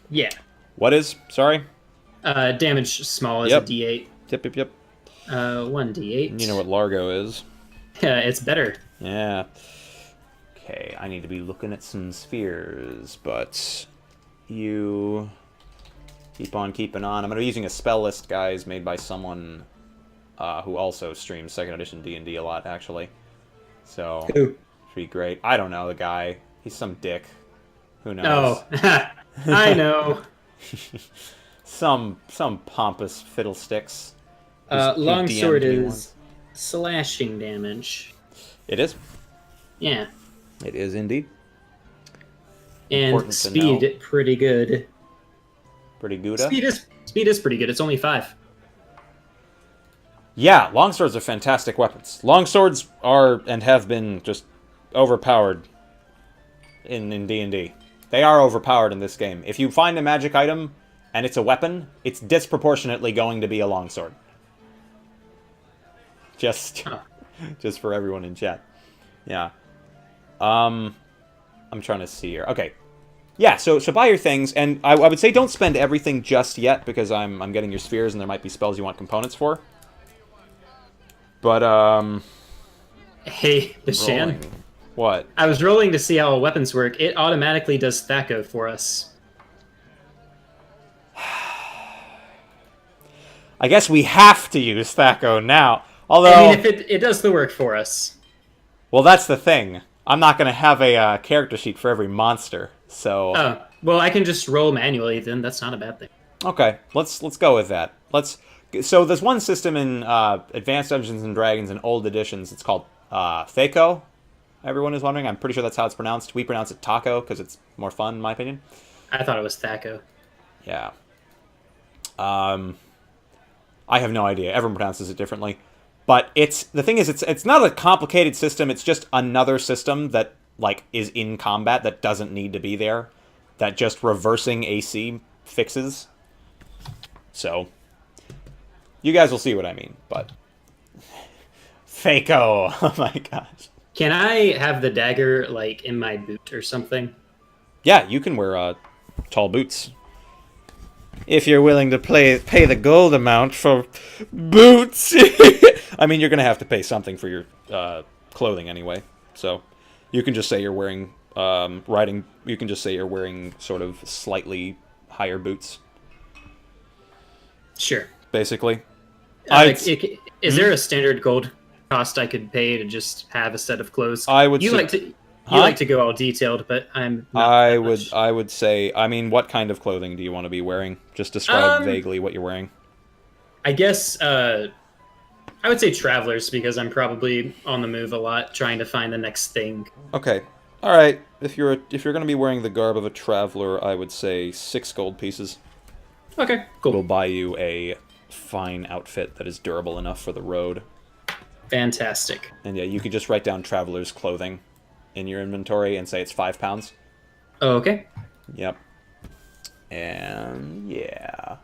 Yeah. What is? Sorry? Damage small is Yep. a D8. Yep. 1d8. You know what Largo is. Yeah, it's better. Yeah. Okay, I need to be looking at some spheres, but you keep on keeping on. I'm going to be using a spell list, guys, made by someone who also streams 2nd edition D&D a lot, actually. So, Who? should be great. I don't know the guy. He's some dick. Who knows? Oh, I know. some pompous fiddlesticks. who Longsword DM'd me is once. slashing damage. It is. Yeah. It is indeed. And Important to speed, know. pretty good. Pretty good. Speed is pretty good. It's only 5. Yeah, longswords are fantastic weapons. Longswords are and have been just overpowered in D&D. They are overpowered in this game. If you find a magic item and it's a weapon, it's disproportionately going to be a longsword. Just for everyone in chat. Yeah. I'm trying to see here. Okay. Yeah, so buy your things, and I would say don't spend everything just yet, because I'm getting your spheres, and there might be spells you want components for. But, Hey, Bishan. rolling. What? I was rolling to see how weapons work. It automatically does Thaco for us. I guess we have to use Thaco now. Although, I mean, if it does the work for us. well, that's the thing. I'm not going to have a character sheet for every monster, so... Oh, well, I can just roll manually, then that's not a bad thing. Okay, let's go with that. So there's one system in Advanced Dungeons and Dragons and old editions. It's called Thaco. Everyone is wondering. I'm pretty sure that's how it's pronounced. We pronounce it Taco because it's more fun, in my opinion. I thought it was Thaco. Yeah. I have no idea. Everyone pronounces it differently. But the thing is, it's not a complicated system. It's just another system that is in combat that doesn't need to be there. That just reversing AC fixes. So, you guys will see what I mean. But Thaco, oh my gosh. Can I have the dagger, in my boot or something? Yeah, you can wear tall boots. If you're willing to pay the gold amount for boots. I mean, you're going to have to pay something for your clothing anyway. So you can just say you're wearing you can just say you're wearing sort of slightly higher boots. Sure. Basically. Is there a standard gold cost I could pay to just have a set of clothes? I would You say- like to go all detailed, but I'm not I that much. would say, I mean, what kind of clothing do you want to be wearing? Just describe vaguely what you're wearing. I guess I would say travelers, because I'm probably on the move a lot, trying to find the next thing. Okay. All right. If you're going to be wearing the garb of a traveler, I would say 6 gold pieces. Okay, cool. It'll buy you a fine outfit that is durable enough for the road. Fantastic. And yeah, you could just write down traveler's clothing in your inventory and say it's 5 pounds. Oh, okay. Yep. And yeah.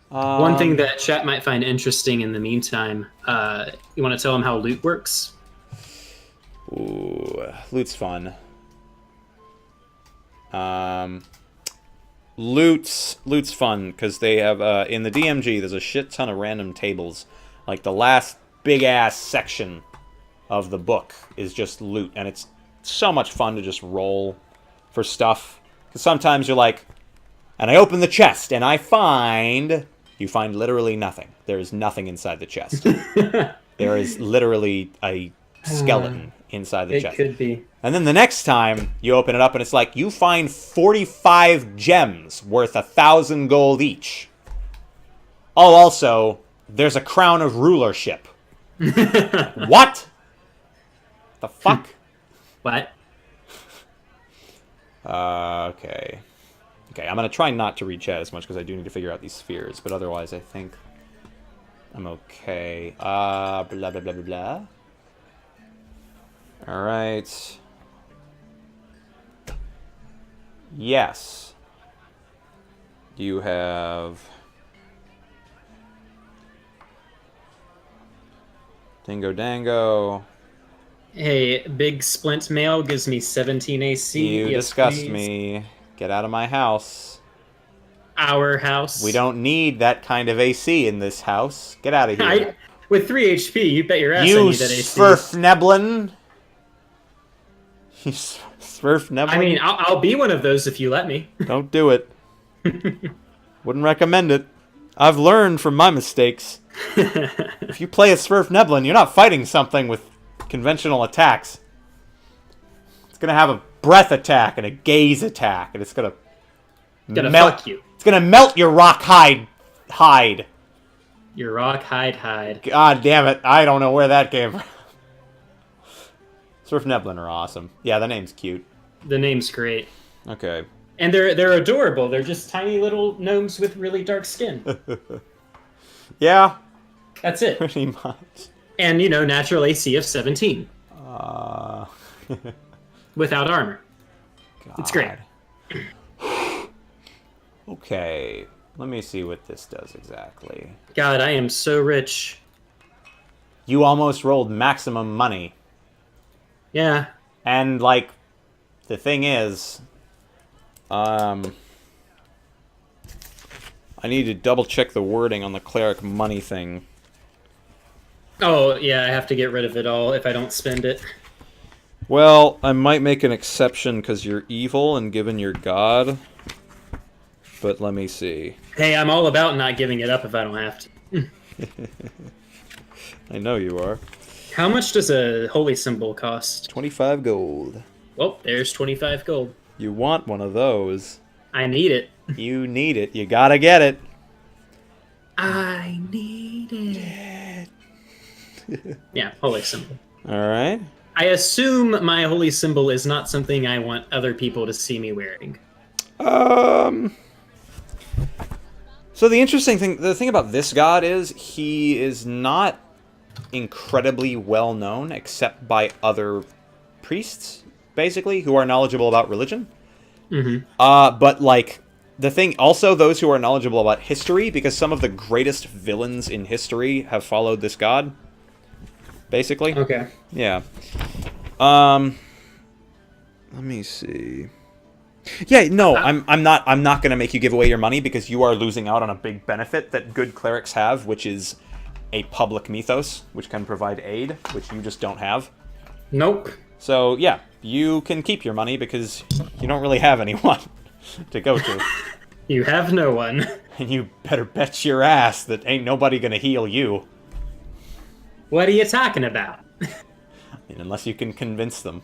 One thing that chat might find interesting in the meantime, you want to tell them how loot works? Ooh, loot's fun. Loot's fun because they have in the DMG there's a shit ton of random tables. Like the last big ass section of the book is just loot, and it's so much fun to just roll for stuff. Because sometimes you're like, and I open the chest and you find literally nothing. There is nothing inside the chest. There is literally a skeleton inside the It chest. could be. And then the next time you open it up and it's like, you find 45 gems worth 1,000 gold each. Oh, also, there's a crown of rulership. What? The fuck? What? Okay. Okay, I'm going to try not to read chat as much because I do need to figure out these spheres. But otherwise, I think I'm okay. Blah, blah, blah, blah, blah. Alright. Yes. You have... Dingo Dango. Hey, big splint mail gives me 17 AC. You Yes, disgust please. me. Get out of my house. Our house. We don't need that kind of AC in this house. Get out of here. With 3 HP, you bet your ass I You need that AC. Svirfneblin. You Svirfneblin. I mean, I'll be one of those if you let me. Don't do it. Wouldn't recommend it. I've learned from my mistakes. If you play a Svirfneblin, you're not fighting something with conventional attacks. It's gonna have a breath attack and a gaze attack, and it's gonna melt fuck you. It's gonna melt your rock hide. Your rock hide. God damn it! I don't know where that came from. Svirfneblin are awesome. Yeah, the name's cute. The name's great. Okay. And they're adorable. They're just tiny little gnomes with really dark skin. Yeah. That's it. Pretty much. And, natural AC of 17. Without armor. God. It's great. Okay. Let me see what this does exactly. God, I am so rich. You almost rolled maximum money. Yeah. And, the thing is... I need to double check the wording on the cleric money thing. Oh, yeah, I have to get rid of it all if I don't spend it. Well, I might make an exception because you're evil and given your god. But let me see. Hey, I'm all about not giving it up if I don't have to. I know you are. How much does a holy symbol cost? 25 gold. Well, there's 25 gold. You want one of those. I need it. You need it. You gotta get it. I need it. Yeah, holy symbol. Alright. I assume my holy symbol is not something I want other people to see me wearing. So the interesting thing, the thing about this god is he is not incredibly well known except by other priests, basically, who are knowledgeable about religion. Mm-hmm. But the thing, also those who are knowledgeable about history, because some of the greatest villains in history have followed this god. Basically. Okay. Yeah. Let me see. Yeah, no, I'm not gonna make you give away your money because you are losing out on a big benefit that good clerics have, which is a public mythos, which can provide aid, which you just don't have. Nope. So yeah, you can keep your money because you don't really have anyone to go to. You have no one. And you better bet your ass that ain't nobody gonna heal you. What are you talking about? Unless you can convince them.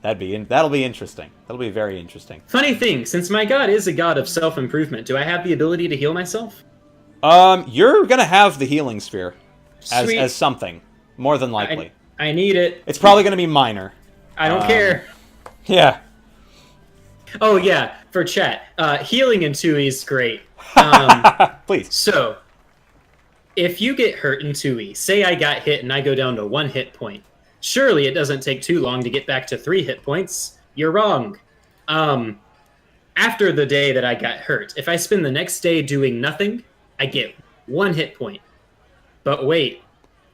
That'll be interesting. That'll be very interesting. Funny thing, since my god is a god of self-improvement, do I have the ability to heal myself? You're gonna have the healing sphere Sweet. as something, more than likely. I need it. It's probably gonna be minor. I don't care. Yeah. Oh yeah, for chat. Healing in 2E is great. Please. So, if you get hurt in 2E, say I got hit and I go down to 1 hit point, surely it doesn't take too long to get back to 3 hit points. You're wrong. After the day that I got hurt, if I spend the next day doing nothing, I get 1 hit point. But wait,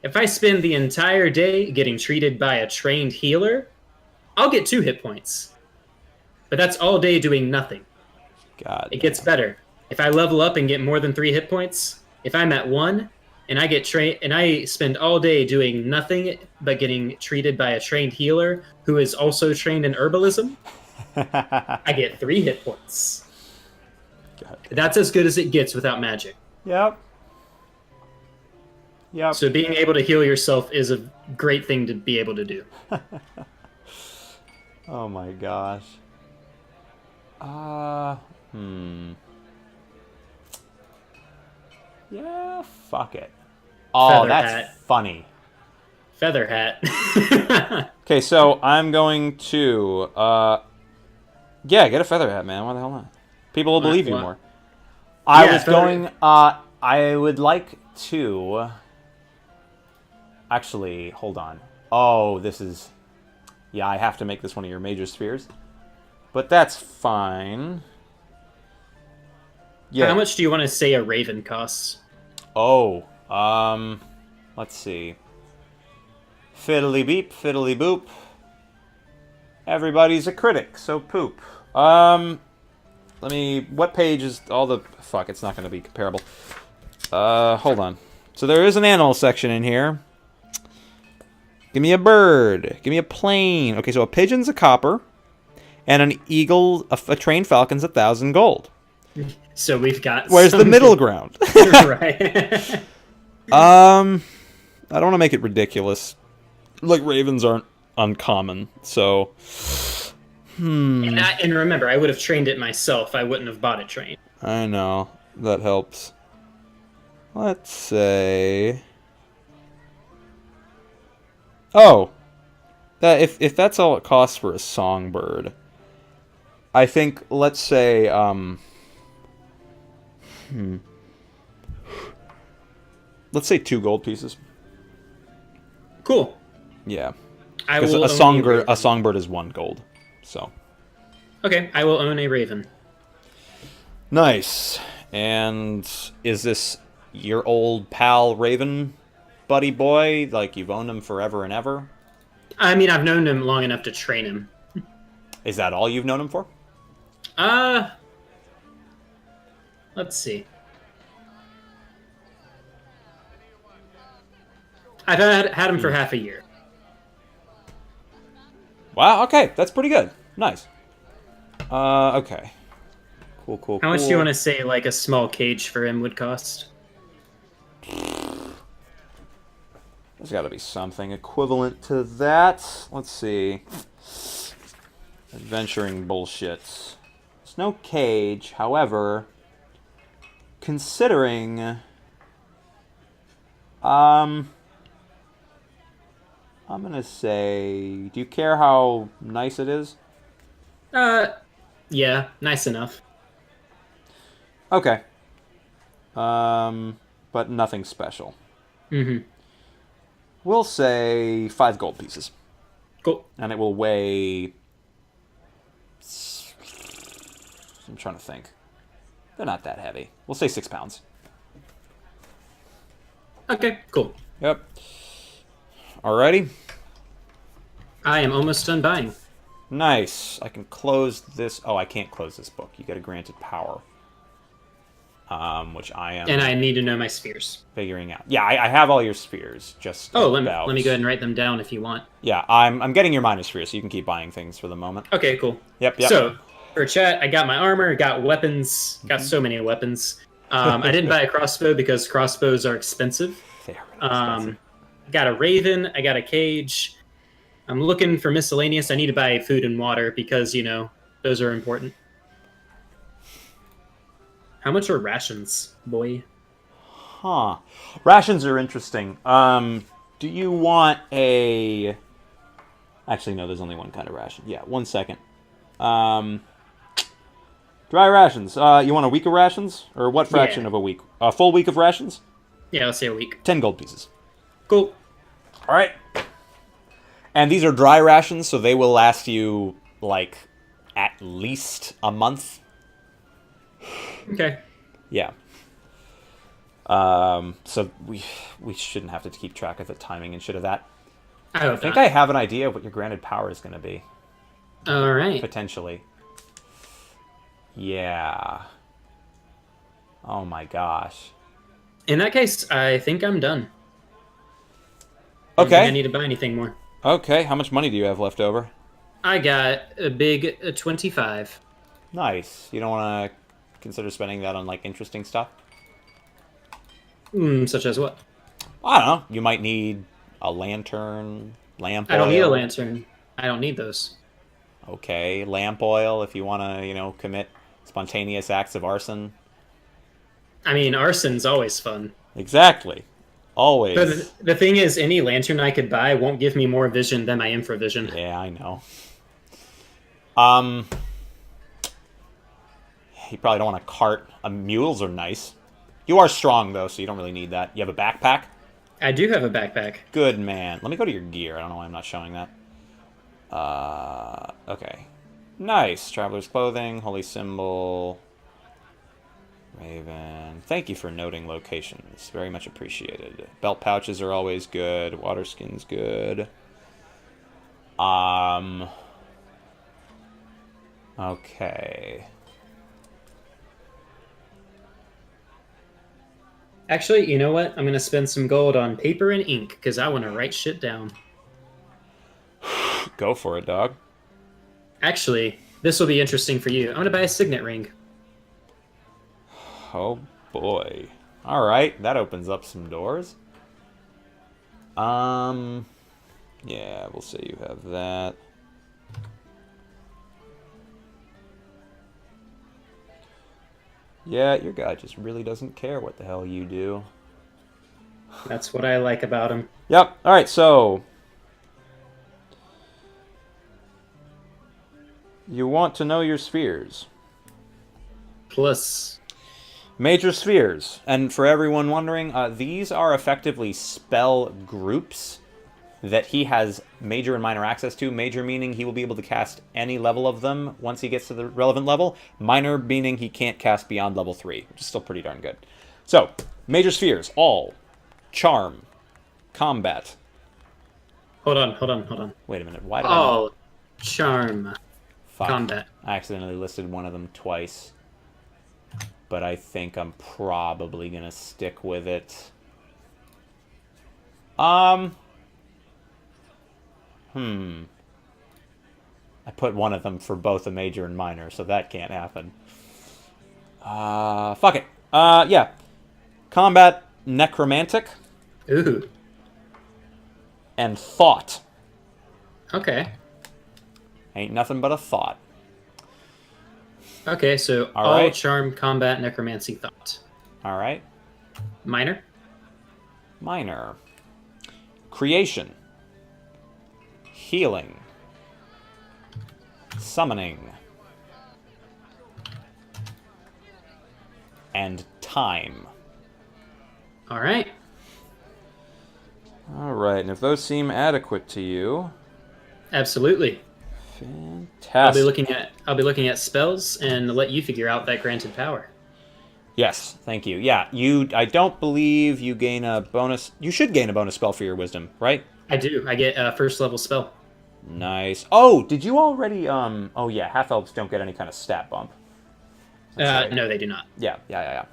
if I spend the entire day getting treated by a trained healer, I'll get 2 hit points. But that's all day doing nothing. God. It gets better. If I level up and get more than 3 hit points, if I'm at 1 and I get and I spend all day doing nothing but getting treated by a trained healer who is also trained in herbalism, I get 3 hit points. God. That's as good as it gets without magic. Yep. Yep. So being able to heal yourself is a great thing to be able to do. Oh my gosh. Uh, hmm. Yeah, fuck it. Oh, Feather that's hat. funny. Feather hat. Okay, so I'm going to, yeah, get a feather hat, man. Why the hell not? People will believe you What? more. I Yeah, was going, I would like to, actually, hold on. Oh, this is, yeah, I have to make this one of your major spheres. But that's fine. Yeah. How much do you want to say a raven costs? Oh, let's see. Fiddly beep, fiddly boop. Everybody's a critic, so poop. Let me. What page is all the? Fuck, it's not going to be comparable. Hold on. So there is an animal section in here. Give me a bird. Give me a plane. Okay, so a pigeon's a copper, and an eagle, a trained falcon's 1,000 gold. So we've got. Where's the middle ground? Right. I don't want to make it ridiculous. Like, ravens aren't uncommon, so... And remember, I would have trained it myself. I wouldn't have bought it trained. I know. That helps. Let's say... Oh! If that's all it costs for a songbird, I think, let's say, let's say 2 gold pieces. Cool. Yeah. I Because will a songbird is 1 gold. So. Okay, I will own a raven. Nice. And is this your old pal Raven, buddy boy? Like you've owned him forever and ever? I mean, I've known him long enough to train him. Is that all you've known him for? Let's see. I've had him for half a year. Wow, okay. That's pretty good. Nice. Okay. Cool. How much do you want to say, like, a small cage for him would cost? There's got to be something equivalent to that. Let's see. Adventuring bullshit. There's no cage. However, considering... I'm gonna say... Do you care how nice it is? Yeah, nice enough. Okay. But nothing special. Mm-hmm. We'll say 5 gold pieces. Cool. And it will weigh... I'm trying to think. They're not that heavy. We'll say 6 pounds. Okay, cool. Yep. Alrighty. I am almost done buying. Nice. I can close this... Oh, I can't close this book. You get a granted power. Which I am... And I need to know my spheres. figuring out. Yeah, I have all your spheres. Just let me go ahead and write them down if you want. Yeah, I'm getting your minor sphere, so you can keep buying things for the moment. Okay, cool. Yep. So, for chat, I got my armor, got weapons, got so many weapons. I didn't buy a crossbow because crossbows are expensive. They are really expensive. I got a raven, I got a cage. I'm looking for miscellaneous. I need to buy food and water because, you know, those are important. How much are rations, boy? Huh. Rations are interesting. Do you want a... Actually, no, there's only one kind of ration. Yeah, 1 second. Dry rations. You want a week of rations? Or what fraction of a week? A full week of rations? Yeah, let's say a week. 10 gold pieces. Cool. All right. And these are dry rations, so they will last you, like, at least a month. Okay. Yeah. So we shouldn't have to keep track of the timing and shit of that. I think I have an idea of what your granted power is going to be. All right. Potentially. Yeah. Oh my gosh. In that case, I think I'm done. I don't Okay. think I need to buy anything more. Okay, how much money do you have left over? I got a big 25. Nice. You don't want to consider spending that on, like, interesting stuff? Such as what? I don't know. You might need a lantern, lamp I don't need a oil. lantern. I don't need those. Okay, lamp oil if you want to, commit spontaneous acts of arson. I mean, arson's always fun. Exactly. But Always. the thing is, any lantern I could buy won't give me more vision than my infravision. Yeah, I know. Um, you probably don't want a cart. Mules are nice. You are strong, though, so you don't really need that. You have a backpack? I do have a backpack. Good man. Let me go to your gear. I don't know why I'm not showing that. Okay. Nice. Traveler's clothing, holy symbol, Raven. Thank you for noting locations. Very much appreciated. Belt pouches are always good. Water skin's good. Okay. Actually, you know what? I'm going to spend some gold on paper and ink because I want to write shit down. Go for it, dog. Actually, this will be interesting for you. I'm going to buy a signet ring. Oh, boy. Alright, that opens up some doors. Yeah, we'll say you have that. Yeah, your guy just really doesn't care what the hell you do. That's what I like about him. Yep. All right, so you want to know your spheres. Plus, Major spheres. And for everyone wondering, these are effectively spell groups that he has major and minor access to. Major meaning he will be able to cast any level of them once he gets to the relevant level. Minor meaning he can't cast beyond level 3, which is still pretty darn good. So, major spheres, all. Charm. Combat. hold on. Wait a minute, why did I not... Oh, charm. Fuck. Combat. I accidentally listed one of them twice. But I think I'm probably gonna stick with it. I put one of them for both a major and minor, so that can't happen. Fuck it. Yeah. Combat, necromantic, Ooh. and thought. Okay. Ain't nothing but a thought. Okay, so All all right. charm, combat, necromancy, thought. Alright. Minor? Minor. Creation. Healing. Summoning. And time. All right. Alright, and if those seem adequate to you... Absolutely. Fantastic. I'll be looking at spells and let you figure out that granted power. Yes, thank you. Yeah, I don't believe you gain a bonus... You should gain a bonus spell for your wisdom, right? I do. I get a first level spell. Nice. Oh, did you already... Oh, yeah, half-elves don't get any kind of stat bump. That's right. No, they do not. Yeah.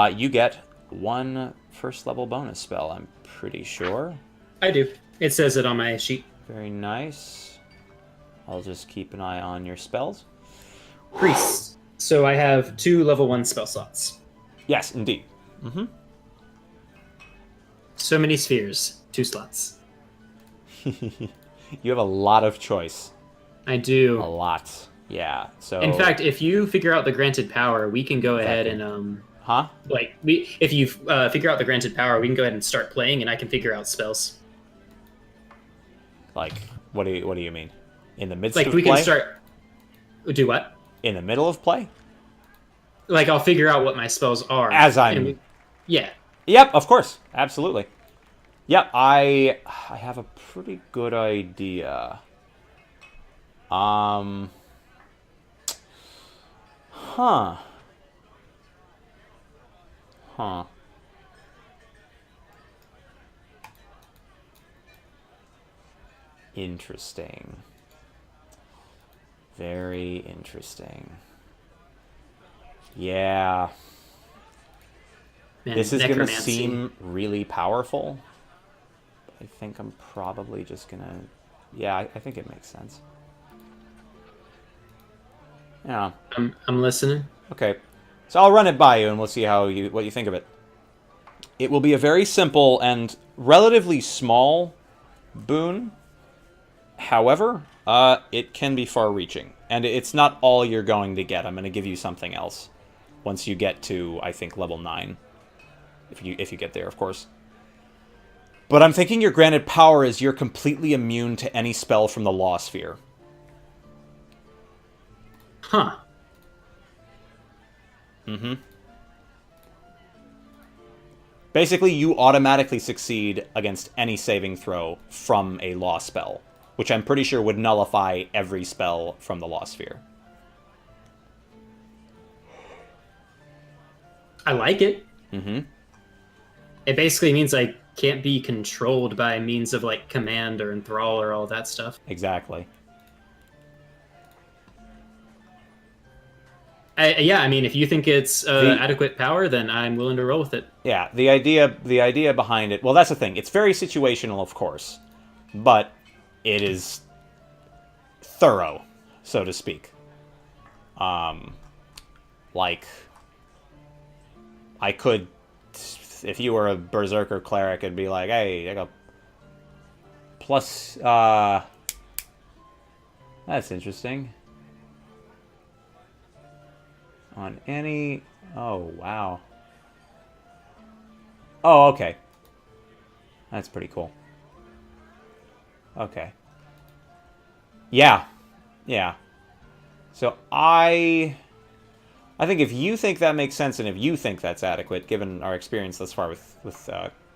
You get one first-level bonus spell, I'm pretty sure. I do. It says it on my sheet. Very nice. I'll just keep an eye on your spells. Priest. So I have 2 level 1 spell slots. Yes, indeed. Mm-hmm. So many spheres. 2 slots. You have a lot of choice. I do. A lot. Yeah, so... In fact, if you figure out the granted power, we can go ahead and Huh? if you figure out the granted power, we can go ahead and start playing, and I can figure out spells. Like, what do you mean? In the midst Like of we play? can start. Do what? In the middle of play? Like I'll figure out what my spells are As I'm... Yeah. Yep, of course. Absolutely. Yep, I have a pretty good idea. Huh. Interesting. Very interesting. Yeah. Man, This is going to necromancy. seem really powerful. I think I'm probably just going to... Yeah, I think it makes sense. Yeah. I'm listening. Okay. So I'll run it by you and we'll see what you think of it. It will be a very simple and relatively small boon. However, it can be far-reaching. And it's not all you're going to get. I'm going to give you something else once you get to, I think, level 9. If you get there, of course. But I'm thinking your granted power is you're completely immune to any spell from the Law Sphere. Huh. Mm-hmm. Basically, you automatically succeed against any saving throw from a Law spell, which I'm pretty sure would nullify every spell from the Law Sphere. I like it. Mm-hmm. It basically means I can't be controlled by means of, like, command or enthrall or all that stuff. Exactly. Yeah, I mean, if you think it's adequate power, then I'm willing to roll with it. Yeah, the idea behind it... Well, that's the thing. It's very situational, of course. But it is thorough, so to speak. Like... I could... If you were a Berserker Cleric, it'd be like, hey, I got... Plus, That's interesting. On any... Oh, wow. Oh, okay. That's pretty cool. Okay. Yeah. Yeah. So I think if you think that makes sense, and if you think that's adequate, given our experience thus far with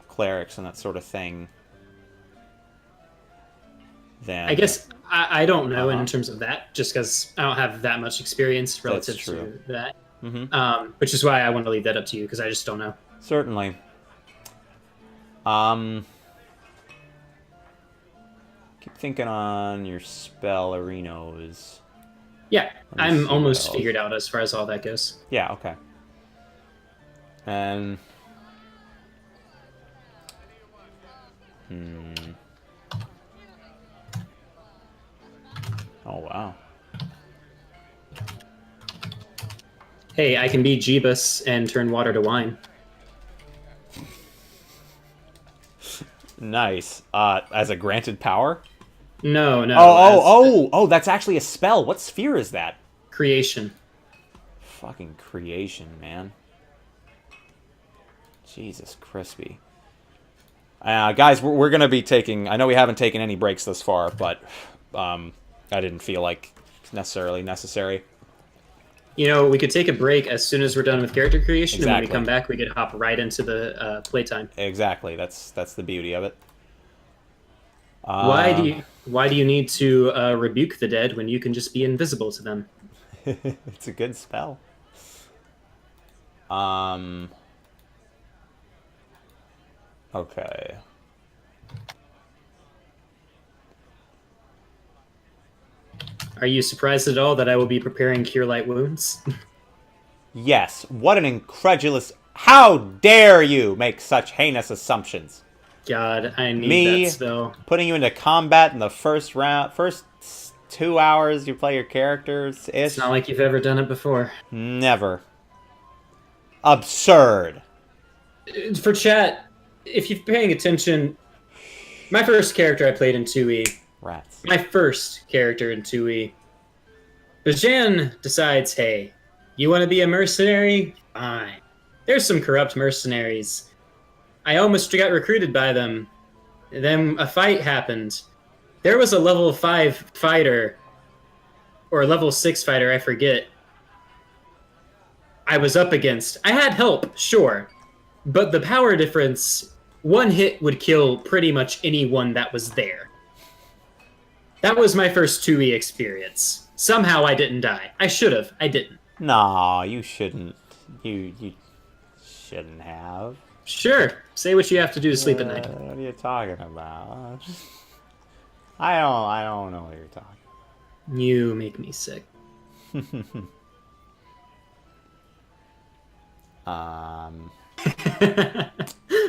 clerics and that sort of thing, then... I guess I don't know in terms of that, just because I don't have that much experience relative to that. Mm-hmm. Which is why I want to leave that up to you, because I just don't know. Certainly. Keep thinking on your spellerinos. Yeah, I'm almost figured out as far as all that goes. Yeah, okay. And... Oh, wow. Hey, I can be Jeebus and turn water to wine. Nice. As a granted power? No. Oh, that's actually a spell. What sphere is that? Creation. Fucking creation, man. Jesus crispy. Guys, we're going to be taking... I know we haven't taken any breaks thus far, but I didn't feel like it's necessarily necessary. You know, we could take a break as soon as we're done with character creation, Exactly. and when we come back, we could hop right into the playtime. Exactly. That's the beauty of it. Why do you need to rebuke the dead when you can just be invisible to them? It's a good spell. Okay. Are you surprised at all that I will be preparing Cure Light Wounds? Yes. What an incredulous... How dare you make such heinous assumptions? God, I need that spell. Putting you into combat in the first 2 hours you play your characters. It's not like you've ever done it before. Never. Absurd. For chat, if you're paying attention, my first character I played in 2E. Rats. My first character in 2E. Bajan decides, hey, you want to be a mercenary? Fine. There's some corrupt mercenaries. I almost got recruited by them. Then a fight happened. There was a level 5 fighter, or a level 6 fighter, I forget, I was up against. I had help, sure, but the power difference, one hit would kill pretty much anyone that was there. That was my first 2E experience. Somehow I didn't die. I should have. I didn't. No, you shouldn't. You shouldn't have. Sure. Say what you have to do to sleep at night. What are you talking about? I don't know what you're talking. You make me sick.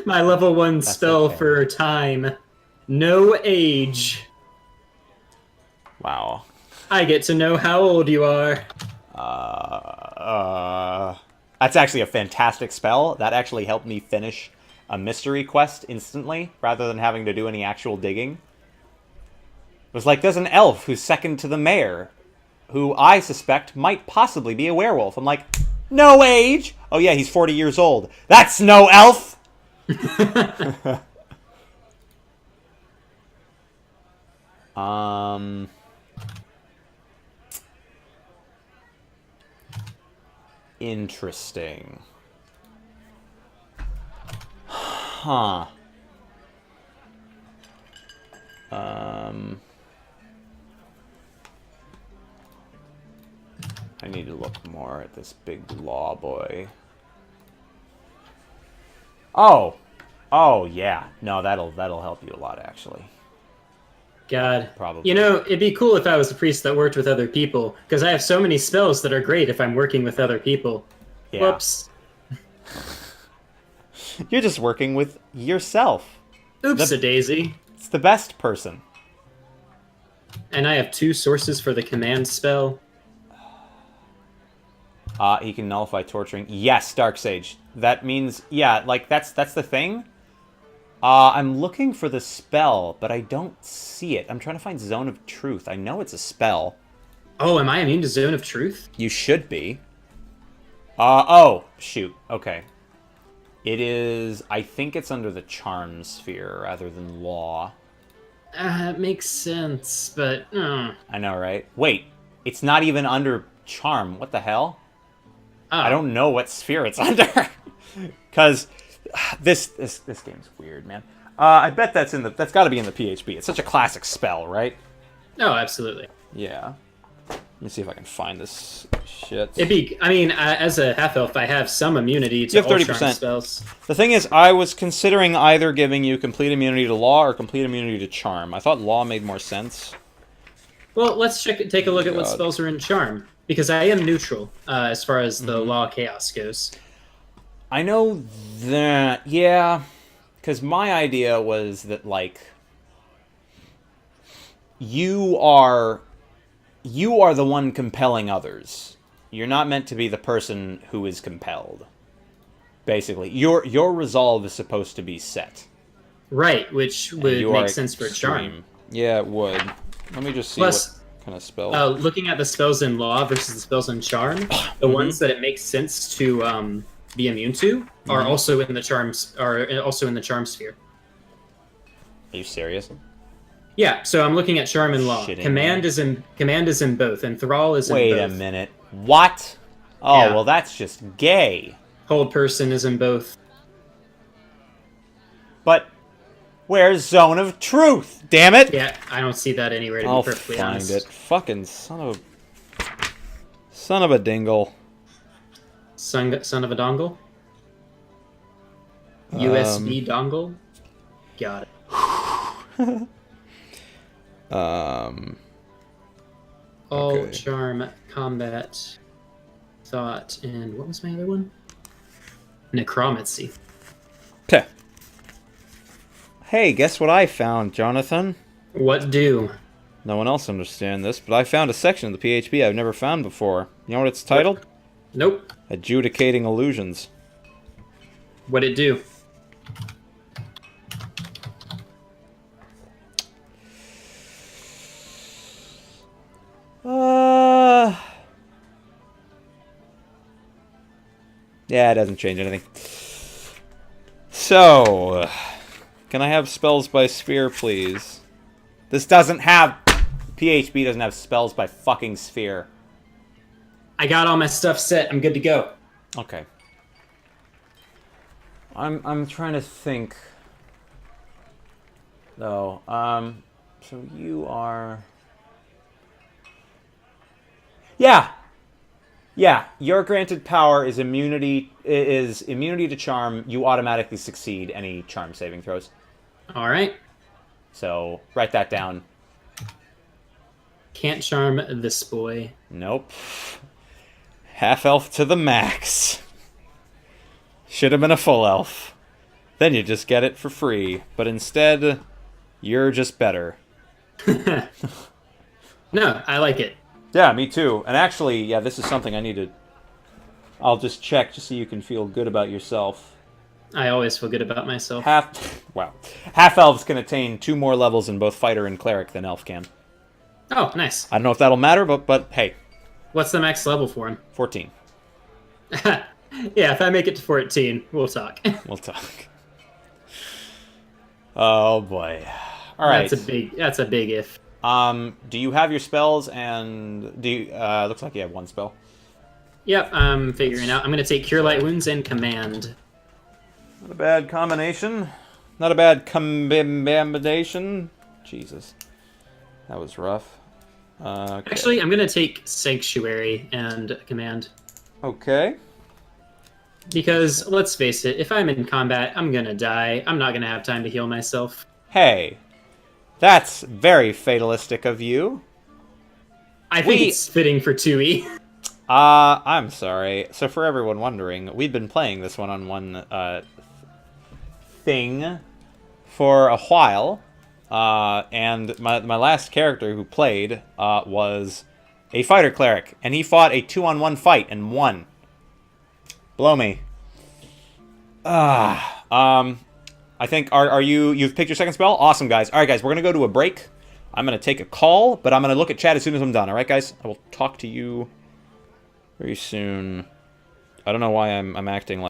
My level 1 spell okay. for time. No age. Wow. I get to know how old you are. That's actually a fantastic spell. That actually helped me finish a mystery quest instantly, rather than having to do any actual digging. It was like, there's an elf who's second to the mayor, who I suspect might possibly be a werewolf. I'm like, no age! Oh yeah, he's 40 years old. That's no elf! Interesting. Huh. I need to look more at this big law boy. Oh. Oh, yeah. No, that'll help you a lot, actually. God. Probably. You know, it'd be cool if I was a priest that worked with other people, because I have so many spells that are great if I'm working with other people. Yeah. Whoops. You're just working with yourself. Oops-a-daisy. It's the best person. And I have 2 sources for the command spell. He can nullify torturing. Yes, Darksage. That means, yeah, like, that's the thing. I'm looking for the spell, but I don't see it. I'm trying to find Zone of Truth. I know it's a spell. Oh, am I immune to Zone of Truth? You should be. Oh, shoot. Okay. It is, I think it's under the Charm sphere rather than Law. It makes sense, but... I know, right? Wait, it's not even under Charm. What the hell? Oh. I don't know what sphere it's under. Because this game's weird, man. I bet that's got to be in the PHB. It's such a classic spell, right? Oh, absolutely. Yeah. Let me see if I can find this shit. As a half-elf, I have some immunity to You have all 30%. charm spells. The thing is, I was considering either giving you complete immunity to Law or complete immunity to Charm. I thought Law made more sense. Well, let's take a look at what spells are in Charm, because I am neutral as far as the Law Chaos goes. I know that, yeah, because my idea was that, like, you are the one compelling others. You're not meant to be the person who is compelled. Basically, your resolve is supposed to be set. Right, which would make sense for Charm. Yeah, it would. Let me just see Plus, what kind of spell. Looking at the spells in Law versus the spells in Charm, the ones that it makes sense to be immune to are also in the Charm sphere. Are you serious? Yeah, so I'm looking at Charm and Law. Command is in both, and Thrall is in both. Wait a minute. What? Oh, Yeah. well, that's just gay. Hold Person is in both. But where's Zone of Truth? Damn it! Yeah, I don't see that anywhere, to I'll be perfectly find honest. it. Fucking son of a dingle. Son of a dongle? USB dongle? Got it. All Okay. Charm, Combat, Thought, and what was my other one? Necromancy. Okay. Hey, guess what I found, Jonathan? What do? No one else understands this, but I found a section of the PHP I've never found before. You know what it's titled? Nope. Adjudicating Illusions. What'd it do? Yeah, it doesn't change anything. So, can I have spells by sphere, please? This doesn't have... PHP doesn't have spells by fucking sphere. I got all my stuff set. I'm good to go. Okay. I'm trying to think... though. So you are... Yeah! Yeah, your granted power is immunity to charm. You automatically succeed any charm saving throws. All right. So write that down. Can't charm this boy. Nope. Half elf to the max. Should have been a full elf. Then you just get it for free. But instead, you're just better. No, I like it. Yeah, me too. And actually, yeah, this is something I need to... I'll just check just so you can feel good about yourself. I always feel good about myself. Wow. Half elves can attain 2 more levels in both fighter and cleric than elf can. Oh, nice. I don't know if that'll matter, but hey, What's the max level for him? 14. Yeah, if I make it to 14, we'll talk. We'll talk. Oh boy. All right. That's a big if. Do you have your spells and do you, looks like you have one spell. Yep, I'm figuring out. I'm going to take Cure Light Wounds and Command. Not a bad combination. Not a bad combination. Jesus. That was rough. Okay. Actually, I'm going to take Sanctuary and Command. Okay. Because, let's face it, if I'm in combat, I'm going to die. I'm not going to have time to heal myself. Hey. That's very fatalistic of you. I think it's fitting for 2E. I'm sorry. So for everyone wondering, we've been playing this one-on-one thing for a while, and my last character who played was a fighter cleric, and he fought a 2-on-1 fight and won. Blow me. I think, you've picked your second spell? Awesome, guys. All right, guys, we're going to go to a break. I'm going to take a call, but I'm going to look at chat as soon as I'm done. All right, guys? I will talk to you very soon. I don't know why I'm acting like